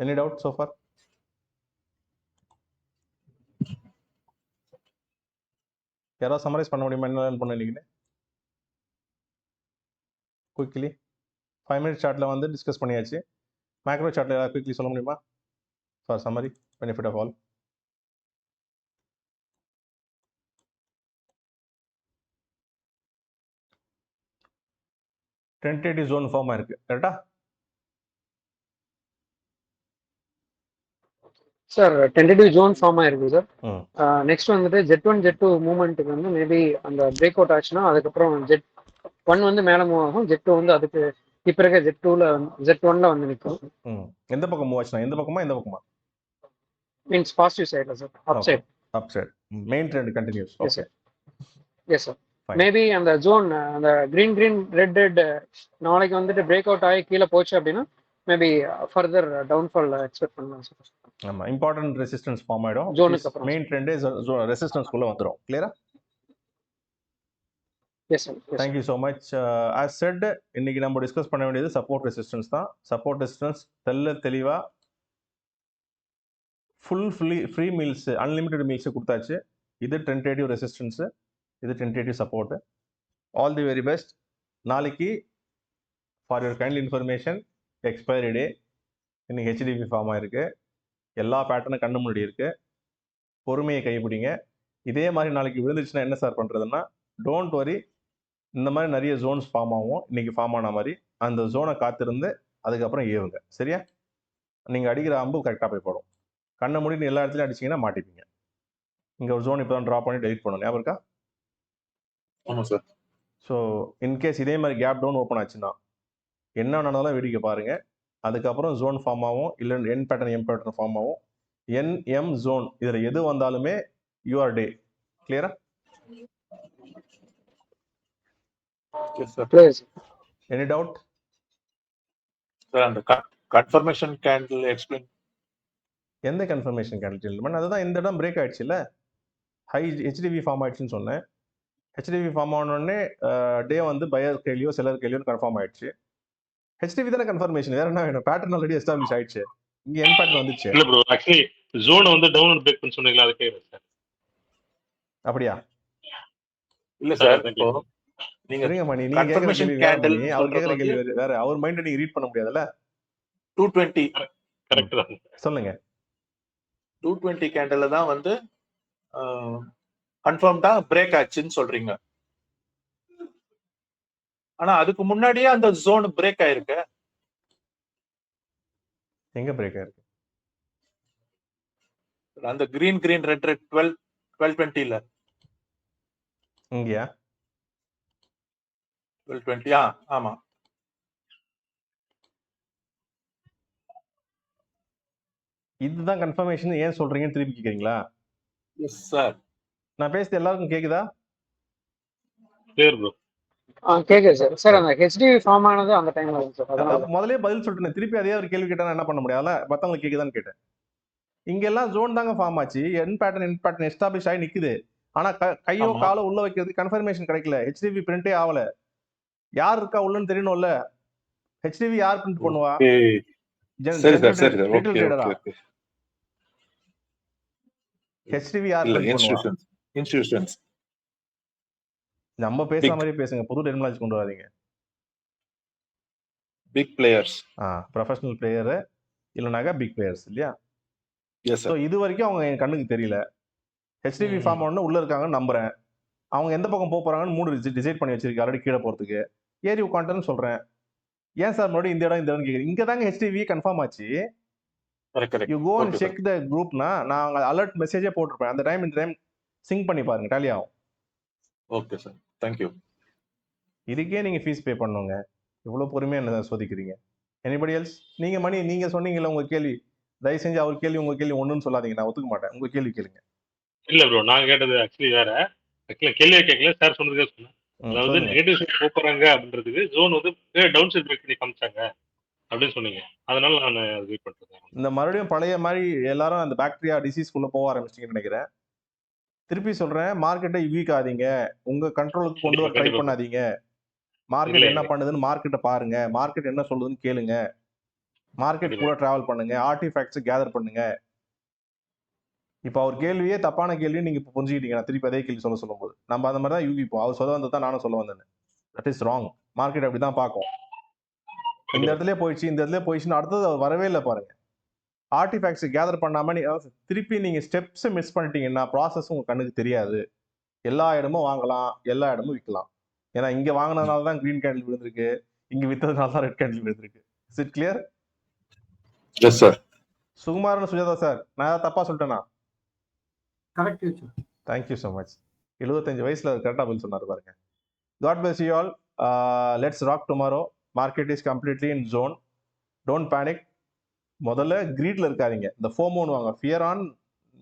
Speaker 1: Any doubt so for? யாராவது சம்மரைஸ் பண்ண முடியுமா என்ன பண்ண நினைக்கிறேன்? குயிக்லி 5 மினிட் சார்ட்டில் வந்து டிஸ்கஸ் பண்ணியாச்சு. மேக்ரோ சார்ட்டில் ஏதாவது குயிக்லி சொல்ல முடியுமா for summary benefit of all? Tentative zone form ஆயிருக்கு. கரெக்டா?
Speaker 6: சார் டென்டேட்டிவ் ஜோன் ஃபார்ம் ஆயிருக்கு சார். நெக்ஸ்ட் வந்துட்டு Z1 Z2 மூவ்மெண்ட்டுக்கு வந்து மேபி அந்த பிரேக் அவுட் ஆச்சுன்னா அதுக்கப்புறம் Z1 வந்து மேலே மூவ் ஆகும். Z2 வந்து அதுக்கு பிறகு Z1ல வந்து நிற்கும்.
Speaker 1: எந்த பக்கம் மூவ் ஆச்சுன்னா எந்த பக்கமா இந்த பக்கமா?
Speaker 6: மீன்ஸ் பாசிட்டிவ் சைடுல sir. Up side.
Speaker 1: Up side. Main trend continues. Okay.
Speaker 6: Yes sir. Maybe அந்த ஜோன் அந்த கிரீன் கிரீன் ரெட் ரெட் நாளைக்கு வந்துட்டு பிரேக் அவுட் ஆகி கீழே போச்சு அப்படின்னா மேபி ஃபர்தர் டவுன்ஃபால் எக்ஸ்பெக்ட் பண்ணலாம் சார்.
Speaker 1: ஆமா, இம்பார்ட்டன்ட் ரெசிஸ்டன்ஸ் ஃபார்ம் ஆயிடும்.
Speaker 6: ஜோனுக்கு அப்புறம்
Speaker 1: மெயின் ட்ரெண்டே ரெசிஸ்டன்ஸ்க்குள்ள வந்துரும். கிளியரா?
Speaker 6: Yes sir.
Speaker 1: Thank you so much. As said, இன்னைக்கு நம்ம டிஸ்கஸ் பண்ண வேண்டியது சப்போர்ட் ரெசிஸ்டன்ஸ் தான். சப்போர்ட் ரெசிஸ்டன்ஸ் தெளிவா ஃப்ரீ மீல்ஸ், அன்லிமிட்டெட் மீல்ஸ் கொடுத்தாச்சு. இது டென்டேட்டிவ் ரெசிஸ்டன்ஸ், இது tentative support. All the very best. நாளைக்கு for your kind information expiry day. இன்னைக்கு ஹெச்டிபி ஃபார்ம் ஆயிருக்கு. எல்லா பேட்டர்னும் கண்ணு முன்னாடி இருக்கு. பொறுமையை கைப்பிடிங்க. இதே மாதிரி நாளைக்கு விழுந்துச்சுன்னா என்ன சார் பண்றதுன்னா, டோன்ட் வரி. இந்த மாதிரி நிறைய ஜோன்ஸ் ஃபார்ம் ஆகும். இன்னைக்கு ஃபார்ம் ஆன மாதிரி அந்த ஜோனை காத்திருந்து அதுக்கப்புறம் ஏவுங்க. சரியா? நீங்கள் அடிக்கிற அம்பு கரெக்டாக போய் படும். கண்ணை மூடிட்டு எல்லா இடத்துலையும் அடிச்சிங்கன்னா மாட்டிப்பீங்க. இங்கே ஒரு ஜோன் இப்போ தான் ட்ரா பண்ணி டெலிட் பண்ணணும், ஞாபகம் இருக்கா?
Speaker 2: ஆமா சார்.
Speaker 1: ஸோ இன்கேஸ் இதே மாதிரி கேப் டவுன் ஓப்பன் ஆச்சுன்னா என்ன நடந்தாலும் வேடிக்கை பாருங்கள். அதுக்கப்புறம் ஜோன் ஃபார்ம் ஆகும், இல்லை என் பேட்டர்ன் எம் பேட்டர்ன் ஃபார்ம் ஆகும். எம் ஜோன் இதில் எது வந்தாலுமே யூஆர் டே. கிளியரா? Any doubt
Speaker 2: sir? அந்த கன்ஃபர்மேஷன் கேண்டில் எக்ஸ்பிளைன்.
Speaker 1: எந்த கன்ஃபர்மேஷன் கேண்டில்? அதுதான் இந்த இடம் பிரேக் ஆயிடுச்சு இல்லை, ஹை ஹெச்டிவி ஃபார்ம் ஆயிடுச்சுன்னு சொன்னேன். ஹெச்டிவி ஃபார்ம் ஆனோடனே டே வந்து பையர் கையிலையோ செல்லர் கையிலையோ கன்ஃபார்ம் ஆயிடுச்சு. ஹெச்டிவி தானே கன்ஃபர்மேஷன், வேற என்ன வேணும்? பேட்டர்ன் ஆல்ரெடி எஸ்டாப்லிஷ் ஆயிடுச்சு, இங்க என் பேட்டர்ன் வந்துச்சு.
Speaker 3: இல்ல ப்ரோ, ஆக்சுவலி ஜோன் வந்து டவுன் பிரேக் பண்ண சொன்னீங்களா, அது கேக்குறேன் சார்.
Speaker 1: அப்படியா?
Speaker 2: இல்ல சார், இப்போ நீங்க
Speaker 1: சரிங்க மணி, நீங்க கேக்குற கேள்வி வேற மணி, அவர் கேக்குற கேள்வி வேற. அவர் மைண்ட் நீங்க ரீட் பண்ண முடியாதுல்ல.
Speaker 2: 220
Speaker 3: கரெக்ட் தான்
Speaker 1: சொல்லுங்க.
Speaker 2: 220 கேண்டில்ல தான் வந்து கன்ஃபார்ம்டா பிரேக் ஆச்சுன்னு சொல்றீங்க. ஆனா அதுக்கு முன்னாடியே அந்த ஜோன் பிரேக் ஆயிருக்கு.
Speaker 1: எங்க பிரேக் ஆயிருக்கு?
Speaker 2: அந்த கிரீன் ரெட் 1220ல.
Speaker 1: இங்கயா?
Speaker 2: 1220 ஆமா.
Speaker 1: இதுதான் கன்ஃபர்மேஷன் ஏன் சொல்றீங்கன்னு திருப்பி கேக்குறீங்களா?
Speaker 2: Yes sir.
Speaker 1: நான் பேசுறது எல்லாருக்கும் கேக்குதா?
Speaker 3: Clear bro.
Speaker 6: கேக்குது சார். சார் அந்த ஹெச்டிவி ஃபார்ம் ஆனது அந்த டைம்ல வந்து சார். அதனால
Speaker 1: முதல்லயே பதில் சொல்லிட்டேன். திருப்பி அதே ஒரு கேள்வி கேட்டா என்ன பண்ண முடியாதுல? மத்தவங்களுக்கு கேக்குதான்னு கேட்டேன். இங்க எல்லாம் ஜோன் தாங்க ஃபார்ம் ஆச்சு, என் பேட்டர்ன் எஸ்டாப்லிஷ் ஆகி நிக்குது. ஆனா கையோ காலோ உள்ள வைக்கிறதுக்கு கன்ஃபர்மேஷன் கிடைக்கல, ஹெச்டிவி பிரிண்டே ஆகல. யார் இருக்கா உள்ளன்னு தெரியணும்ல. ஹெச்டிவி யார் பிரிண்ட் பண்ணுவா?
Speaker 2: சரி சார், சரி சார். Okay okay.
Speaker 1: ஹெச்டிவி யார் பிரிண்ட் பண்ணுவா?
Speaker 2: இன்ஸ்டிடியூஷன்ஸ்.
Speaker 1: நம்ம பேசுற மாதிரி பேசுங்க, புது டெர்மினாலஜி கொண்டு வராதீங்க.
Speaker 2: Big players.
Speaker 1: ப்ரொஃபஷனல் பிளேயர் இல்லனாக பிக் பிளேயர்ஸ் இல்லையா?
Speaker 2: Yes sir.
Speaker 1: இது வரைக்கும் அவங்க என் கண்ணுக்கு தெரியல. ஹெச்டிவி ஃபார்ம் ஆனோன்னு உள்ள இருக்காங்கன்னு நம்புறேன். அவங்க எந்த பக்கம் போக போறாங்கன்னு 3 டிசைட் பண்ணி வச்சிருக்கேன் ஆல்ரெடி. கீழே போறதுக்கு ஏறி உட்காந்துன்னு சொல்றேன். ஏன் சார் மறுபடியும் இந்த இடம் கேட்குறேன்? இங்க தாங்க ஹெச்டிவி கன்ஃபார்ம் ஆச்சு. You go and check the குரூப்னா நான் அலர்ட் மெசேஜே போட்டிருப்பேன். அந்த டைம் இந்த டைம் சிங்க் பண்ணி பாருங்க, டேலி ஆகும்.
Speaker 2: Okay sir, thank you.
Speaker 1: இதுக்கே நீங்க ஃபீஸ் பே பண்ணுங்க, இவ்வளவு பொறுமையா என்ன சோதிக்கிறீங்க? Anybody else? நீங்க மணி, நீங்க சொன்னீங்கல்ல உங்க கேள்வி, தயவு செஞ்சு அவர் கேள்வி உங்க கேள்வி ஒண்ணுன்னு சொல்லாதீங்க, நான் ஒத்துக்க மாட்டேன். உங்க கேள்வி கேளுங்க.
Speaker 3: இல்ல ப்ரோ, நான் கேட்டது ஆக்சுவலி வேற. ஆக்சுவலி கேள்வியே கேட்கல, சார் சொன்னதுக்கே சொன்னேன். அதாவது நெகட்டிவ் சைடு போறாங்க அப்படின்றதுக்கு ஜோன் வந்து டவுன் சைடு பிரேக் பண்ணி காமிச்சாங்க அப்படின்னு சொன்னீங்க. அதனால நான் வெயிட் பண்றேன். இந்த
Speaker 1: மறுபடியும் பழைய மாதிரி எல்லாரும் அந்த பாக்டீரியா டிசீஸ்க்குள்ள போக ஆரம்பிச்சிட்டீங்கன்னு நினைக்கிறேன். திருப்பி சொல்றேன், மார்க்கெட்டை வீக் ஆதீங்க, உங்க கண்ட்ரோலுக்கு கொண்டு வர ட்ரை பண்ணாதீங்க. மார்க்கெட் என்ன பண்ணுதுன்னு மார்க்கெட்டை பாருங்க, மார்க்கெட் என்ன சொல்லுதுன்னு கேளுங்க, மார்க்கெட் கூட டிராவல் பண்ணுங்க, ஆர்டிஃபேக்ட்ஸ் கேதர் பண்ணுங்க. இப்போ அவர் கேள்வியே தப்பான கேள்வி நீங்க இப்போ புரிஞ்சுக்கிட்டீங்க. நான் திருப்பி அதே கேள்வி சொல்லும்போது நம்ம அந்த மாதிரி தான் யூகிப்போம். அவர் சொல்ல வந்தது தான் நானும் சொல்ல வந்தேன். That is wrong. மார்க்கெட் அப்படி தான் பார்க்கும். இந்த இடத்துல போயிடுச்சு, இந்த இடத்துல போயிடுச்சுன்னு அடுத்தது அவர் வரவே இல்லை பாருங்க. ஆர்டிஃபேக்ட்ஸ் கேதர் பண்ணாம திருப்பி நீங்க ஸ்டெப்ஸ் மிஸ் பண்ணிட்டீங்கன்னா ப்ராசஸ் உங்க கண்ணுக்கு தெரியாது. எல்லா இடமும் வாங்கலாம், எல்லா இடமும் விற்கலாம். ஏன்னா இங்க வாங்கினதுனால தான் கிரீன் கேண்டில் விழுந்திருக்கு, இங்க வித்ததுனால தான் ரெட் கேண்டில் விழுந்திருக்கு. Is it clear?
Speaker 2: Yes sir.
Speaker 1: Sukumaran Sujatha sir, நான் ஏதாவது தப்பா சொல்லிட்டேனா?
Speaker 7: Correct sir.
Speaker 1: Thank you so much. 75 வயசுல கரெக்டாக பதில் சொன்னார் பாருங்க. God bless you all. Let's rock tomorrow. Market is completely in zone. Don't panic. முதல்ல கிரீட்ல இருக்காதீங்க. இந்த ஃபோமோன்னு வாங்க, ஃபியர் ஆன்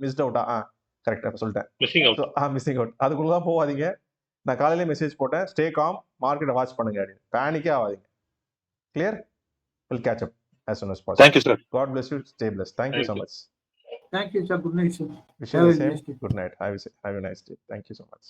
Speaker 1: மிஸ்ட் அவுட்டா? கரெக்டாக சொல்லிட்டேன், மிஸ்ஸிங் அவுட். அதுக்குள்ள தான் போகாதீங்க. நான் காலையிலே மெசேஜ் போட்டேன், ஸ்டே காம், மார்க்கெட்டை வாட்ச் பண்ணுங்க அப்படின்னு. பேனிக்கே ஆகாதீங்க. Clear? Will catch up as soon as possible.
Speaker 2: Thank you sir.
Speaker 1: God bless you. Stay blessed. Thank you so much.
Speaker 7: Thank you sir. Good night sir.
Speaker 1: Wish you the same. Good night. Have a nice day. Thank you so much.